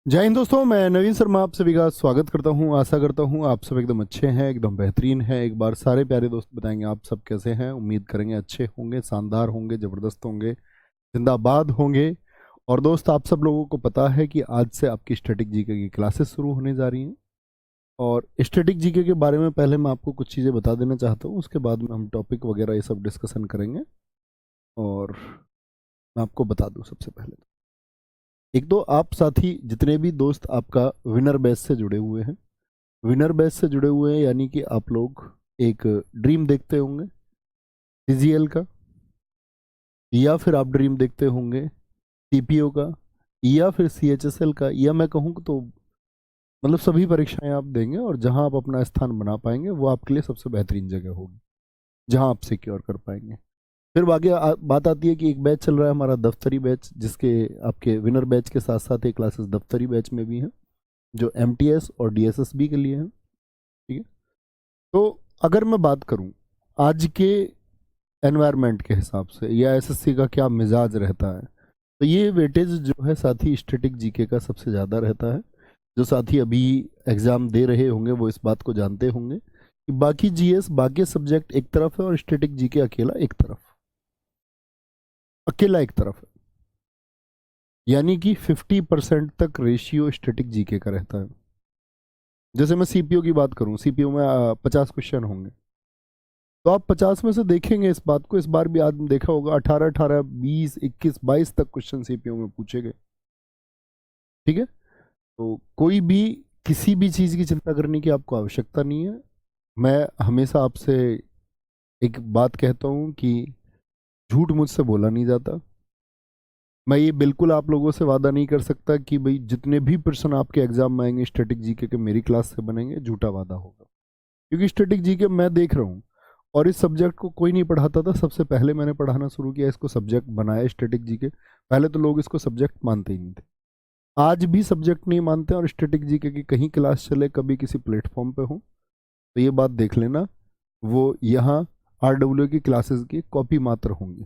जय हिंद दोस्तों, मैं नवीन शर्मा आप सभी का स्वागत करता हूं। आशा करता हूं आप सब एकदम अच्छे हैं, एकदम बेहतरीन हैं। एक बार सारे प्यारे दोस्त बताएंगे आप सब कैसे हैं। उम्मीद करेंगे अच्छे होंगे, शानदार होंगे, ज़बरदस्त होंगे, जिंदाबाद होंगे। और दोस्त, आप सब लोगों को पता है कि आज से आपकी स्टैटिक जीके की क्लासेस शुरू होने जा रही हैं। और स्टैटिक जीके के बारे में पहले मैं आपको कुछ चीज़ें बता देना चाहता हूँ, उसके बाद में हम टॉपिक वगैरह ये सब डिस्कशन करेंगे। और मैं आपको बता दूँ सबसे पहले तो, एक तो आप साथी जितने भी दोस्त आपका विनर बैच से जुड़े हुए हैं, विनर बैच से जुड़े हुए हैं, यानी कि आप लोग एक ड्रीम देखते होंगे सीजीएल का, या फिर आप ड्रीम देखते होंगे सीपीओ का, या फिर सीएचएसएल का, या मैं कहूँ तो मतलब सभी परीक्षाएं आप देंगे और जहां आप अपना स्थान बना पाएंगे वो आपके लिए सबसे बेहतरीन जगह होगी, जहां आप सिक्योर कर पाएंगे। फिर आगे बात आती है कि एक बैच चल रहा है हमारा दफ्तरी बैच, जिसके आपके विनर बैच के साथ साथ एक क्लासेस दफ्तरी बैच में भी हैं, जो एमटीएस और डीएसएसबी के लिए हैं। ठीक है। तो अगर मैं बात करूं आज के एनवायरनमेंट के हिसाब से या एसएससी का क्या मिजाज रहता है, तो ये वेटेज जो है साथी स्टैटिक जीके का सबसे ज़्यादा रहता है। जो साथी अभी एग्ज़ाम दे रहे होंगे वो इस बात को जानते होंगे कि बाकी जीएस बाकी सब्जेक्ट एक तरफ है और स्टैटिक जीके अकेला एक तरफ, अकेला एक तरफ है। यानी कि 50% तक रेशियो स्टैटिक जीके का रहता है। जैसे मैं सीपीओ की बात करूं, सीपीओ में 50 क्वेश्चन होंगे, तो आप 50 में से देखेंगे इस बात को, इस बार भी आपने देखा होगा 18 18 20 21 22 तक क्वेश्चन सीपीओ में पूछे गए। ठीक है। तो कोई भी किसी भी चीज़ की चिंता करने की आपको आवश्यकता नहीं है। मैं हमेशा आपसे एक बात कहता हूँ कि झूठ मुझसे बोला नहीं जाता। मैं ये बिल्कुल आप लोगों से वादा नहीं कर सकता कि भाई जितने भी पर्सन आपके एग्जाम में आएंगे स्टैटिक जीके के मेरी क्लास से बनेंगे, झूठा वादा होगा। क्योंकि स्टैटिक जीके मैं देख रहा हूँ, और इस सब्जेक्ट को कोई नहीं पढ़ाता था, सबसे पहले मैंने पढ़ाना शुरू किया, इसको सब्जेक्ट बनाया स्टैटिक जीके। पहले तो लोग इसको सब्जेक्ट मानते ही नहीं थे, आज भी सब्जेक्ट नहीं मानते। और स्टैटिक जीके की कहीं क्लास चले, कभी किसी प्लेटफॉर्म पे हो, तो ये बात देख लेना, वो यहाँ आरडब्ल्यू की क्लासेस की कॉपी मात्र होंगी,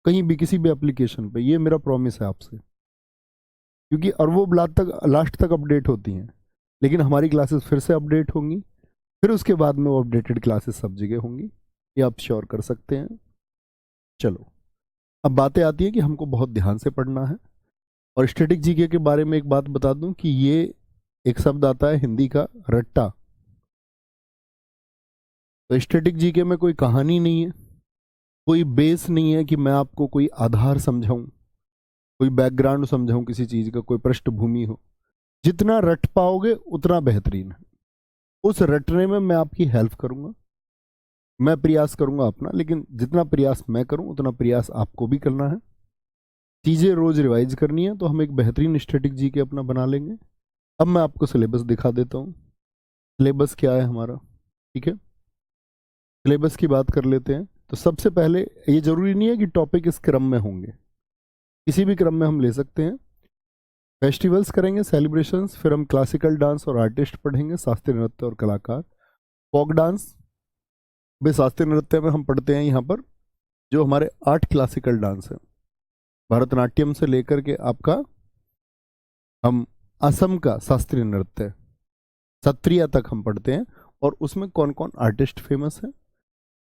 कहीं भी किसी भी एप्लीकेशन पे, ये मेरा प्रॉमिस है आपसे। क्योंकि और वो लास्ट तक अपडेट होती हैं, लेकिन हमारी क्लासेस फिर से अपडेट होंगी, फिर उसके बाद में वो अपडेटेड क्लासेस सब जगह होंगी, ये आप श्योर कर सकते हैं। चलो, अब बातें आती है कि हमको बहुत ध्यान से पढ़ना है। और स्टैटिक जीके के बारे में एक बात बता दूं कि ये एक शब्द आता है हिंदी का, रट्टा। तो स्टैटिक जीके में कोई कहानी नहीं है, कोई बेस नहीं है कि मैं आपको कोई आधार समझाऊं, कोई बैकग्राउंड समझाऊं किसी चीज का, कोई पृष्ठभूमि हो। जितना रट पाओगे उतना बेहतरीन है। उस रटने में मैं आपकी हेल्प करूंगा, मैं प्रयास करूंगा अपना, लेकिन जितना प्रयास मैं करूं उतना प्रयास आपको भी करना है। चीज़ें रोज रिवाइज करनी है, तो हम एक बेहतरीन स्टैटिक जीके अपना बना लेंगे। अब मैं आपको सिलेबस दिखा देता हूँ, सिलेबस क्या है हमारा। ठीक है, सिलेबस की बात कर लेते हैं। तो सबसे पहले, ये जरूरी नहीं है कि टॉपिक इस क्रम में होंगे, किसी भी क्रम में हम ले सकते हैं। फेस्टिवल्स करेंगे, सेलिब्रेशंस, फिर हम क्लासिकल डांस और आर्टिस्ट पढ़ेंगे, शास्त्रीय नृत्य और कलाकार। फोक डांस, भाई शास्त्रीय नृत्य में हम पढ़ते हैं यहाँ पर जो हमारे 8 क्लासिकल डांस हैं, भरतनाट्यम से लेकर के आपका हम असम का शास्त्रीय नृत्य सत्रिया तक हम पढ़ते हैं। और उसमें कौन कौन आर्टिस्ट फेमस है।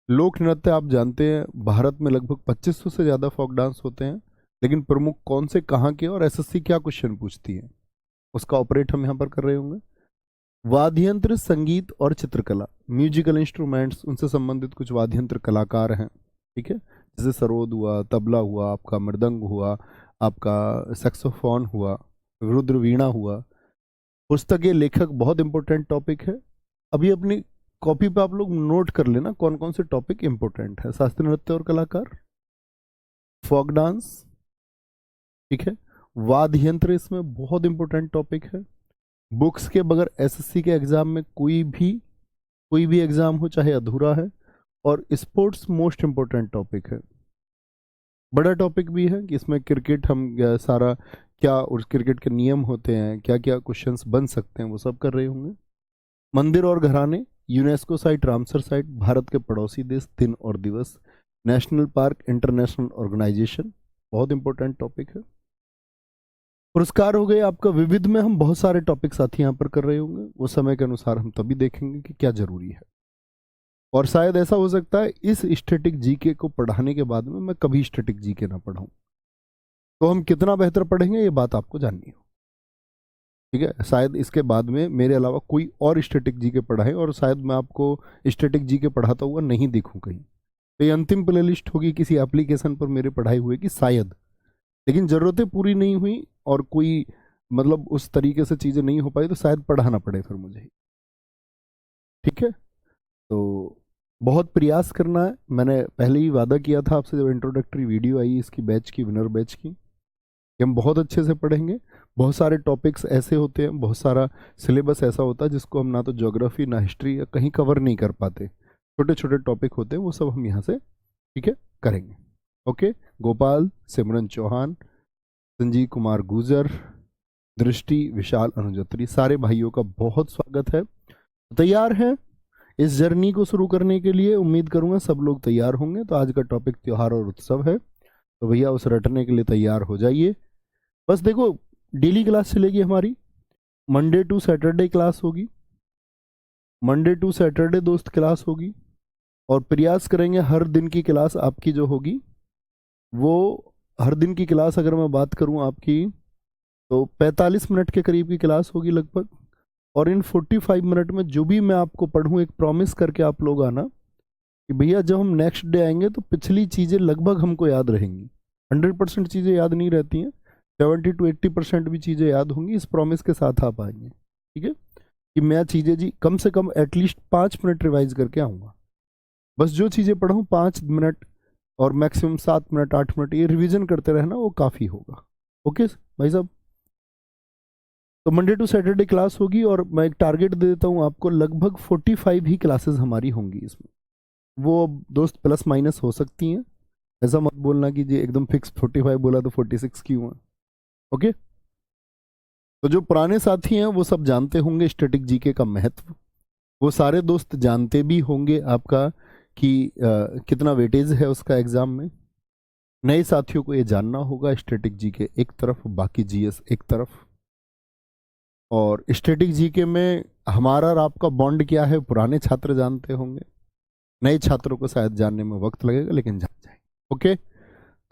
लोक नृत्य आप जानते हैं, भारत में लगभग 2500 से ज़्यादा फोक डांस होते हैं, लेकिन प्रमुख कौन से कहाँ के, और एसएससी क्या क्वेश्चन पूछती है, उसका ऑपरेट हम यहाँ पर कर रहे होंगे। वाद्य यंत्र, संगीत और चित्रकला, म्यूजिकल इंस्ट्रूमेंट्स, उनसे संबंधित कुछ वाद्य यंत्र कलाकार हैं। ठीक है, जैसे सरोद हुआ, तबला हुआ, आपका मृदंग हुआ, आपका सैक्सोफोन हुआ, रुद्र वीणा हुआ। पुस्तकें, लेखक बहुत इंपॉर्टेंट टॉपिक है। अभी अपनी कॉपी पे आप लोग नोट कर लेना कौन कौन से टॉपिक इंपॉर्टेंट है। शास्त्रीय नृत्य और कलाकार, फोक डांस, ठीक है, वाद्य यंत्र इसमें बहुत इंपॉर्टेंट टॉपिक है। बुक्स के बगैर एसएससी के एग्जाम में कोई भी एग्जाम हो चाहे अधूरा है। और स्पोर्ट्स मोस्ट इंपॉर्टेंट टॉपिक है, बड़ा टॉपिक भी है कि इसमें क्रिकेट हम सारा क्या, और क्रिकेट के नियम होते हैं, क्या क्या क्वेश्चंस बन सकते हैं, वो सब कर रहे होंगे। मंदिर और घराने, UNESCO site, Ramsar site, Bharat के पड़ोसी देश, दिन और दिवस, नेशनल पार्क, इंटरनेशनल ऑर्गेनाइजेशन, बहुत इंपॉर्टेंट टॉपिक है। पुरस्कार हो गए आपका विविध में, हम बहुत सारे टॉपिक साथ यहाँ पर कर रहे होंगे, वो समय के अनुसार हम तभी देखेंगे कि क्या जरूरी है। और शायद ऐसा हो सकता है इस स्टैटिक जीके को पढ़ाने के बाद में मैं कभी स्टैटिक जीके ना पढ़ाऊं, तो हम कितना बेहतर पढ़ेंगे ये बात आपको जाननी हो। ठीक है, शायद इसके बाद में मेरे अलावा कोई और स्टैटिक जीके पढ़ाए और शायद मैं आपको स्टैटिक जीके पढ़ाता हुआ नहीं देखूं कहीं। तो ये अंतिम प्लेलिस्ट होगी किसी एप्लीकेशन पर मेरे पढ़ाई हुए की शायद, लेकिन ज़रूरतें पूरी नहीं हुई और कोई मतलब उस तरीके से चीज़ें नहीं हो पाई तो शायद पढ़ाना पड़े फिर मुझे। ठीक है, तो बहुत प्रयास करना है। मैंने पहले ही वादा किया था आपसे जब इंट्रोडक्टरी वीडियो आई इसकी बैच की, विनर बैच की, कि हम बहुत अच्छे से पढ़ेंगे। बहुत सारे टॉपिक्स ऐसे होते हैं, बहुत सारा सिलेबस ऐसा होता है जिसको हम ना तो ज्योग्राफी ना हिस्ट्री या कहीं कवर नहीं कर पाते। छोटे छोटे टॉपिक होते हैं, वो सब हम यहाँ से ठीक है करेंगे। ओके, गोपाल, सिमरन चौहान, संजीव कुमार गुजर, दृष्टि, विशाल अनुजत्री, सारे भाइयों का बहुत स्वागत है। तैयार हैं इस जर्नी को शुरू करने के लिए? उम्मीद करूंगा सब लोग तैयार होंगे। तो आज का टॉपिक त्योहार और उत्सव है, तो भैया उस रटने के लिए तैयार हो जाइए। बस देखो, डेली क्लास चलेगी हमारी, मंडे टू सैटरडे क्लास होगी, मंडे टू सैटरडे दोस्त क्लास होगी, और प्रयास करेंगे हर दिन की क्लास आपकी जो होगी वो, हर दिन की क्लास अगर मैं बात करूं आपकी तो 45 मिनट के करीब की क्लास होगी लगभग। और इन 45 मिनट में जो भी मैं आपको पढ़ूं, एक प्रॉमिस करके आप लोग आना कि भैया जब हम नेक्स्ट डे आएंगे तो पिछली चीज़ें लगभग हमको याद रहेंगी। 100% चीज़ें याद नहीं रहती हैं, 70 to 80% भी चीज़ें याद होंगी। इस प्रॉमिस के साथ आप आएंगे, ठीक है, कि मैं चीज़ें जी कम से कम एटलीस्ट 5 मिनट रिवाइज करके आऊँगा। बस जो चीज़ें पढ़ूँ 5 मिनट और मैक्सिमम 7 मिनट 8 मिनट ये रिवीजन करते रहना, वो काफ़ी होगा। ओके भाई साहब, तो मंडे टू सैटरडे क्लास होगी और मैं एक टारगेट दे देता हूँ आपको, लगभग 45 ही क्लासेस हमारी होंगी इसमें। वो दोस्त प्लस माइनस हो सकती हैं, ऐसा मत बोलना कि जी एकदम फिक्स 45 बोला तो 46 क्यों है। ओके, तो जो पुराने साथी हैं वो सब जानते होंगे स्टैटिक जीके का महत्व, वो सारे दोस्त जानते भी होंगे आपका कि कितना वेटेज है उसका एग्जाम में। नए साथियों को ये जानना होगा, स्टैटिक जीके एक तरफ, बाकी जीएस एक तरफ। और स्टैटिक जीके में हमारा और आपका बॉन्ड क्या है पुराने छात्र जानते होंगे, नए छात्रों को शायद जानने में वक्त लगेगा लेकिन जान जाएंगे। ओके,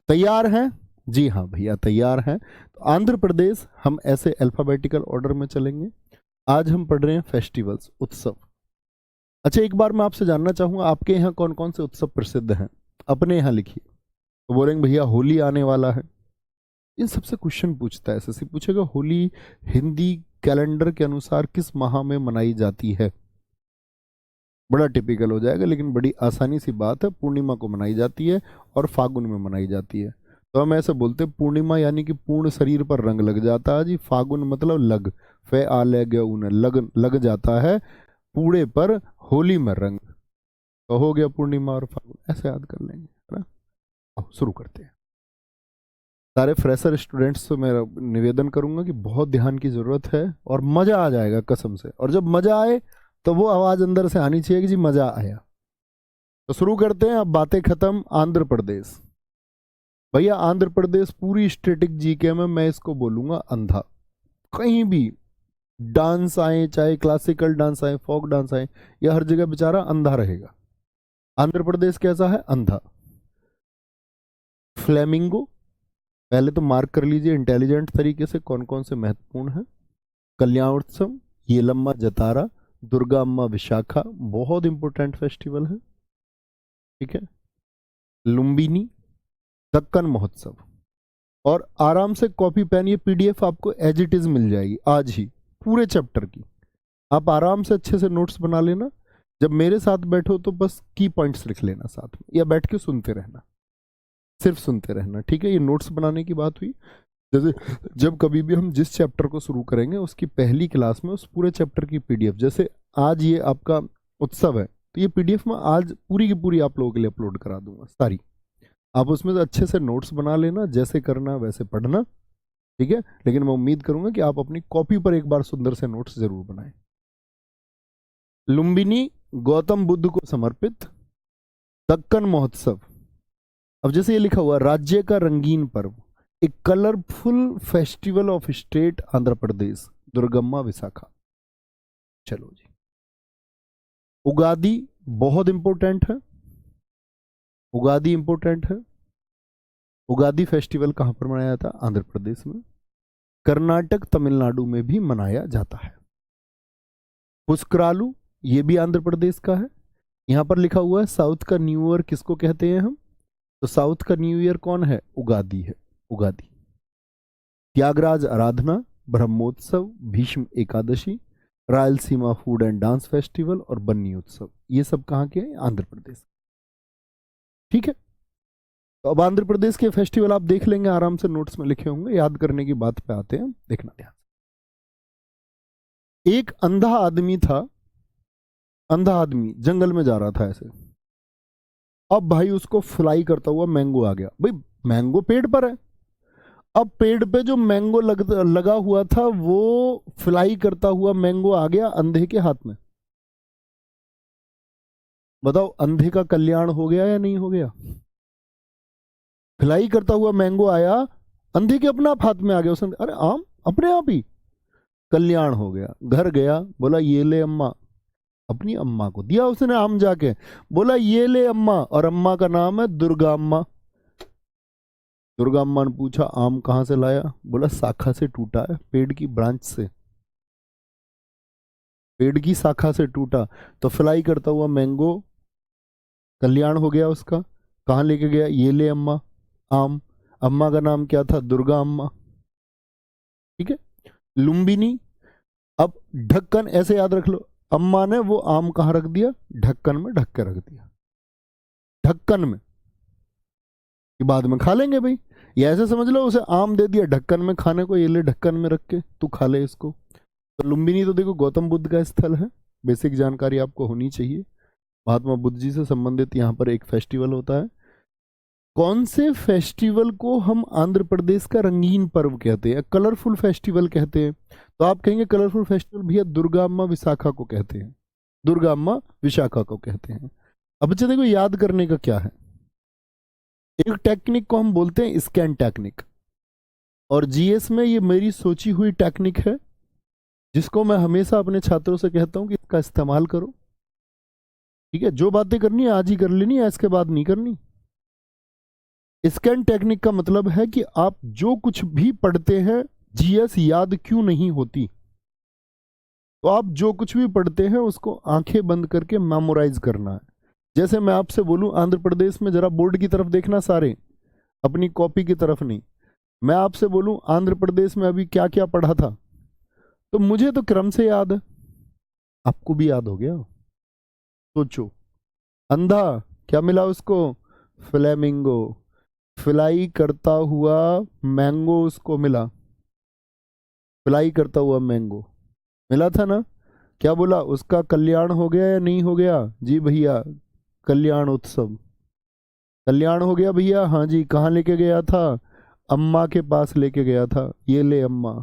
तैयार हैं? जी हाँ भैया तैयार हैं। तो आंध्र प्रदेश हम ऐसे अल्फाबेटिकल ऑर्डर में चलेंगे। आज हम पढ़ रहे हैं फेस्टिवल्स, उत्सव। अच्छा, एक बार मैं आपसे जानना चाहूंगा आपके यहाँ कौन कौन से उत्सव प्रसिद्ध हैं, अपने यहाँ लिखिए। तो बोलेंगे भैया होली आने वाला है, इन सबसे क्वेश्चन पूछता है, एसएससी पूछेगा होली हिंदी कैलेंडर के अनुसार किस माह में मनाई जाती है। बड़ा टिपिकल हो जाएगा लेकिन बड़ी आसानी सी बात है, पूर्णिमा को मनाई जाती है और फागुन में मनाई जाती है। तो हम ऐसे बोलते हैं पूर्णिमा यानी कि पूर्ण शरीर पर रंग लग जाता है जी, फागुन मतलब लग, फे आ ले गया ऊन, लग लग जाता है पूरे पर होली में रंग। तो हो गया पूर्णिमा और फागुन, ऐसे याद कर लेंगे, है ना। अब शुरू करते हैं। सारे फ्रेशर स्टूडेंट्स से मेरा निवेदन करूंगा कि बहुत ध्यान की जरूरत है और मजा आ जाएगा कसम से। और जब मजा आए तो वो आवाज अंदर से आनी चाहिए कि जी मजा आया। तो शुरू करते हैं, अब बातें खत्म। आंध्र प्रदेश, भैया आंध्र प्रदेश पूरी स्टैटिक जीके में मैं इसको बोलूंगा अंधा। कहीं भी डांस आए, चाहे क्लासिकल डांस आए, फोक डांस आए, या हर जगह बेचारा अंधा रहेगा। आंध्र प्रदेश कैसा है? अंधा। फ्लेमिंगो, पहले तो मार्क कर लीजिए इंटेलिजेंट तरीके से कौन कौन से महत्वपूर्ण है। कल्याणोत्सव, येलम्मा जतारा, दुर्गा अम्मा विशाखा, बहुत इंपॉर्टेंट फेस्टिवल है, ठीक है। लुम्बिनी, दक्कन महोत्सव। और आराम से कॉपी पेन, ये पीडीएफ आपको एज इट इज मिल जाएगी आज ही पूरे चैप्टर की। आप आराम से अच्छे से नोट्स बना लेना, जब मेरे साथ बैठो तो बस की पॉइंट्स लिख लेना साथ में, या बैठ के सुनते रहना, सिर्फ सुनते रहना, ठीक है। ये नोट्स बनाने की बात हुई। जैसे जब कभी भी हम जिस चैप्टर को शुरू करेंगे उसकी पहली क्लास में उस पूरे चैप्टर की पीडीएफ, जैसे आज ये आपका उत्सव है तो ये पीडीएफ में आज पूरी की पूरी आप लोगों के लिए अपलोड करा दूंगा सारी। आप उसमें से अच्छे से नोट्स बना लेना, जैसे करना वैसे पढ़ना, ठीक है। लेकिन मैं उम्मीद करूंगा कि आप अपनी कॉपी पर एक बार सुंदर से नोट्स जरूर बनाएं। लुम्बिनी, गौतम बुद्ध को समर्पित। दक्कन महोत्सव, अब जैसे ये लिखा हुआ राज्य का रंगीन पर्व, a colourful festival of state Andhra Pradesh, Durgamma Visakha. चलो जी, उगादी बहुत इंपॉर्टेंट है, उगादी इंपॉर्टेंट है। उगादी फेस्टिवल कहां पर मनाया जाता है? आंध्र प्रदेश में। कर्नाटक तमिलनाडु में भी मनाया जाता है। पुस्करालू ये भी आंध्र प्रदेश का है। यहां पर लिखा हुआ है साउथ का न्यू ईयर किसको कहते हैं हम? तो साउथ का न्यू ईयर कौन है? उगादी है, Ugadi. Tyagaraja Aradhana, Brahmotsav, Bhishma Ekadashi, Rayalaseema food and dance festival और बन्नी उत्सव, ये सब कहाँ के हैं? आंध्र प्रदेश। ठीक है, तो अब आंध्र प्रदेश के फेस्टिवल आप देख लेंगे, आराम से नोट्स में लिखे होंगे, याद करने की बात पे आते हैं, देखना ध्यान। एक अंधा आदमी था, अंधा आदमी जंगल में जा रहा था ऐसे। अब भाई उसको फ्लाई करता हुआ मैंगो आ गया। भाई मैंगो पेड़ पर है, अब पेड़ पे जो मैंगो लगा हुआ था वो फ्लाई करता हुआ मैंगो आ गया अंधे के हाथ में। बताओ अंधे का कल्याण हो गया या नहीं हो गया? फ्लाई करता हुआ मैंगो आया, अंधे के अपने आप हाथ में आ गया, उसने अरे आम अपने आप ही, कल्याण हो गया। घर गया, बोला ये ले अम्मा, अपनी अम्मा को दिया उसने आम, जाके बोला ये ले अम्मा, और अम्मा का नाम है दुर्गा अम्मा। दुर्गा अम्मा ने पूछा आम कहां से लाया? बोला शाखा से टूटा है, पेड़ की ब्रांच से, पेड़ की शाखा से टूटा। तो फ्लाई करता हुआ मैंगो कल्याण हो गया उसका। कहाँ लेके गया? ये ले अम्मा, आम। अम्मा का नाम क्या था? दुर्गा अम्मा। ठीक है, लुम्बिनी। अब ढक्कन ऐसे याद रख लो, अम्मा ने वो आम कहाँ रख दिया? ढक्कन में ढक के रख दिया, ढक्कन में, कि बाद में खा लेंगे भाई। ये ऐसे समझ लो उसे आम दे दिया ढक्कन में खाने को, ये ले ढक्कन में रख के तू खा ले इसको। तो लुम्बिनी तो देखो गौतम बुद्ध का स्थल है, बेसिक जानकारी आपको होनी चाहिए। महात्मा बुद्ध जी से संबंधित यहाँ पर एक फेस्टिवल होता है। कौन से फेस्टिवल को हम आंध्र प्रदेश का रंगीन पर्व कहते हैं, कलरफुल फेस्टिवल कहते हैं? तो आप कहेंगे कलरफुल फेस्टिवल भैया दुर्गा अम्मा विशाखा को कहते हैं, दुर्गा अम्मा विशाखा को कहते हैं। अब बच्चे देखो याद करने का क्या है, एक टेक्निक को हम बोलते हैं स्कैन टेक्निक, और जीएस में ये मेरी सोची हुई टेक्निक है, जिसको मैं हमेशा अपने छात्रों से कहता हूं कि इसका इस्तेमाल करो। ठीक है, जो बातें करनी है आज ही कर लेनी है, इसके बाद नहीं करनी। स्कैन टेक्निक का मतलब है कि आप जो कुछ भी पढ़ते हैं, जीएस याद क्यों नहीं होती, तो आप जो कुछ भी पढ़ते हैं उसको आंखें बंद करके मेमोराइज करना है। जैसे मैं आपसे बोलूं आंध्र प्रदेश में, जरा बोर्ड की तरफ देखना सारे, अपनी कॉपी की तरफ नहीं। मैं आपसे बोलूं आंध्र प्रदेश में अभी क्या क्या पढ़ा था, तो मुझे तो क्रम से याद है, आपको भी याद हो गया। सोचो, अंधा क्या मिला उसको? फ्लेमिंगो। फ्लाई करता हुआ मैंगो उसको मिला, फ्लाई करता हुआ मैंगो मिला था ना? क्या बोला? उसका कल्याण हो गया या नहीं हो गया? जी भैया, कल्याण उत्सव, कल्याण हो गया भैया। हाँ जी, कहाँ लेके गया था? अम्मा के पास लेके गया था, ये ले अम्मा।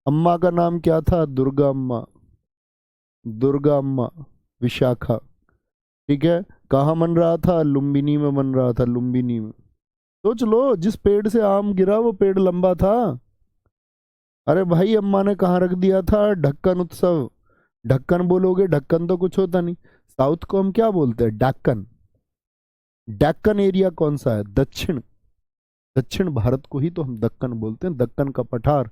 अम्मा का नाम क्या था? दुर्गा अम्मा, दुर्गा अम्मा विशाखा। ठीक है, कहाँ मन रहा था? लुम्बिनी में मन रहा था, लुम्बिनी में। सोच लो, जिस पेड़ से आम गिरा वो पेड़ लंबा था। अरे भाई अम्मा ने कहाँ रख दिया था? ढक्कन उत्सव। ढक्कन बोलोगे, ढक्कन तो कुछ होता नहीं। साउथ को हम क्या बोलते हैं? डेक्कन। डेक्कन एरिया कौन सा है? दक्षिण, दक्षिण भारत को ही तो हम दक्कन बोलते हैं, दक्कन का पठार,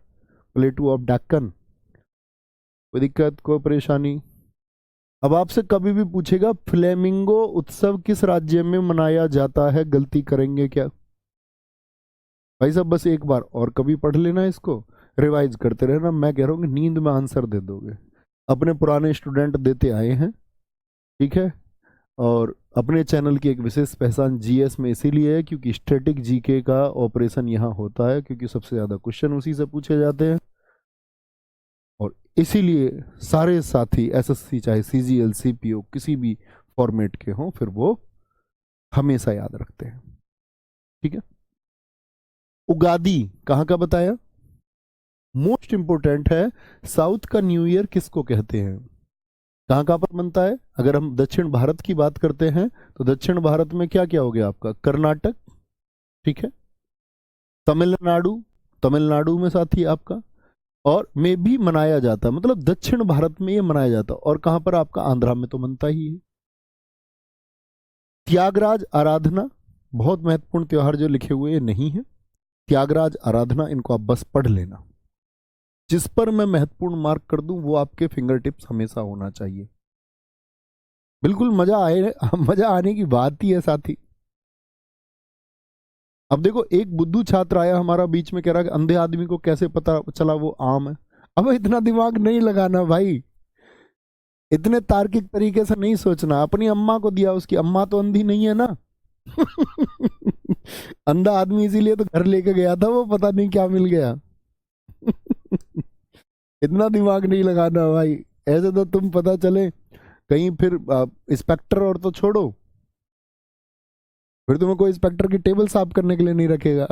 प्लेटू ऑफ डेक्कन। कोई दिक्कत, कोई परेशानी? अब आपसे कभी भी पूछेगा फ्लेमिंगो उत्सव किस राज्य में मनाया जाता है, गलती करेंगे क्या? भाई साहब बस एक बार और कभी पढ़ लेना, इसको रिवाइज करते रहना। मैं कह रहा हूँ कि नींद में आंसर दे दोगे, अपने पुराने स्टूडेंट देते आए हैं। ठीक है, और अपने चैनल की एक विशेष पहचान जीएस में इसीलिए है क्योंकि स्टैटिक जीके का ऑपरेशन यहाँ होता है, क्योंकि सबसे ज़्यादा क्वेश्चन उसी से पूछे जाते हैं। और इसीलिए सारे साथी एसएससी चाहे सीजीएल सीपीओ किसी भी फॉर्मेट के हों, फिर वो हमेशा याद रखते हैं। ठीक है, उगादी कहाँ का बताया? मोस्ट इंपोर्टेंट है, साउथ का न्यू ईयर किसको कहते हैं? कहाँ कहाँ पर बनता है? अगर हम दक्षिण भारत की बात करते हैं तो दक्षिण भारत में क्या क्या हो गया आपका? कर्नाटक, ठीक है, तमिलनाडु, तमिलनाडु में साथी आपका, और में भी मनाया जाता है, मतलब दक्षिण भारत में ये मनाया जाता है। और कहां पर आपका, आंध्रा में तो मनता ही है। त्यागराज आराधना, बहुत महत्वपूर्ण त्योहार जो लिखे हुए नहीं है, त्यागराज आराधना, इनको आप बस पढ़ लेना। जिस पर मैं महत्वपूर्ण मार्क कर दूं वो आपके फिंगर टिप्स हमेशा होना चाहिए। बिल्कुल मजा आए, मजा आने की बात ही है साथी। अब देखो, एक बुद्धू छात्र आया हमारा बीच में, कह रहा कि अंधे आदमी को कैसे पता चला वो आम है। अब इतना दिमाग नहीं लगाना भाई, इतने तार्किक तरीके से नहीं सोचना। अपनी अम्मा को दिया, उसकी अम्मा तो अंधी नहीं है ना। अंधा आदमी इसीलिए तो घर लेके गया था, वो पता नहीं क्या मिल गया। इतना दिमाग नहीं लगाना भाई, ऐसे तो तुम पता चले कहीं फिर इंस्पेक्टर और तो छोड़ो, फिर तुम्हें कोई इंस्पेक्टर की टेबल साफ करने के लिए नहीं रखेगा।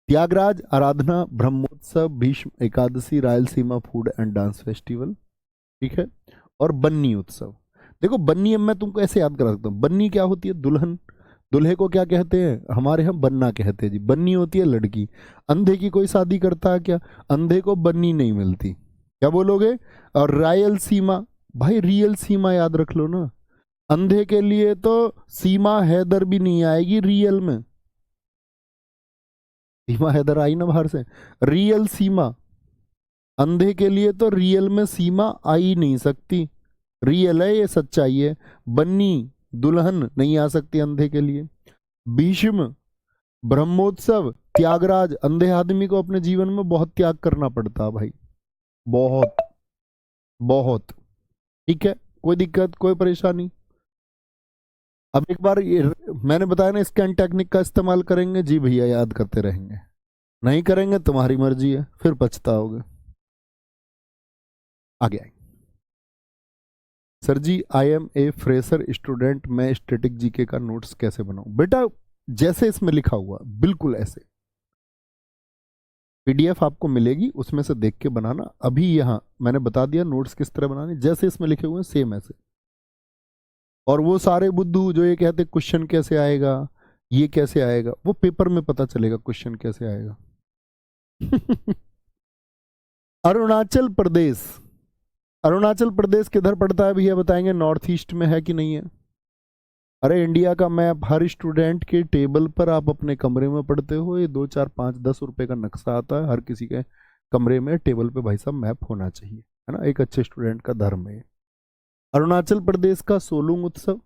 Tyagaraja Aradhana, Brahmotsav, Bhishma Ekadashi, Rayalaseema food and dance festival, ठीक है। और बन्नी उत्सव। देखो बन्नी, अब मैं तुमको ऐसे याद करा सकता हूँ, बन्नी क्या होती है, दुल्हन। दूल्हे को क्या कहते हैं, हमारे यहाँ बन्ना कहते हैं जी। बन्नी होती है लड़की। अंधे की कोई शादी करता है क्या, अंधे को बन्नी नहीं मिलती, क्या बोलोगे। और रायल सीमा, भाई रियल सीमा याद रख लो ना। अंधे के लिए तो सीमा हैदर भी नहीं आएगी रियल में। सीमा हैदर आई ना बाहर से, रियल सीमा। अंधे के लिए तो रियल में सीमा आ ही नहीं सकती, रियल है ये, सच्चाई है। बन्नी दुल्हन नहीं आ सकती अंधे के लिए। भीष्म, ब्रह्मोत्सव, त्यागराज, अंधे आदमी को अपने जीवन में बहुत त्याग करना पड़ता है भाई, बहुत बहुत। ठीक है, कोई दिक्कत, कोई परेशानी। अब एक बार ये मैंने बताया ना, स्कैन टेक्निक का इस्तेमाल करेंगे जी भैया, याद करते रहेंगे। नहीं करेंगे तुम्हारी मर्जी है, फिर पछताओगे। आगे आए। Sir ji I am a fresher student, मैं स्टैटिक जीके का नोट्स कैसे बनाऊं। बेटा जैसे इसमें लिखा हुआ बिल्कुल ऐसे, पीडीएफ आपको मिलेगी, उसमें से देख के बनाना। अभी यहाँ मैंने बता दिया नोट्स किस तरह बनाने, जैसे इसमें लिखे हुए हैं सेम ऐसे। और वो सारे बुद्धू जो ये कहते क्वेश्चन कैसे आएगा, ये कैसे आएगा, वो पेपर में पता चलेगा क्वेश्चन कैसे आएगा। अरुणाचल प्रदेश, अरुणाचल प्रदेश किधर पड़ता है भैया बताएंगे, नॉर्थ ईस्ट में है कि नहीं है। अरे इंडिया का मैप हर स्टूडेंट के टेबल पर आप अपने कमरे में पढ़ते हो, ये 2 4 5 10 रुपए का नक्शा आता है, हर किसी के कमरे में टेबल पे भाई साहब मैप होना चाहिए, है ना, एक अच्छे स्टूडेंट का धर्म है। अरुणाचल प्रदेश का सोलुंग उत्सव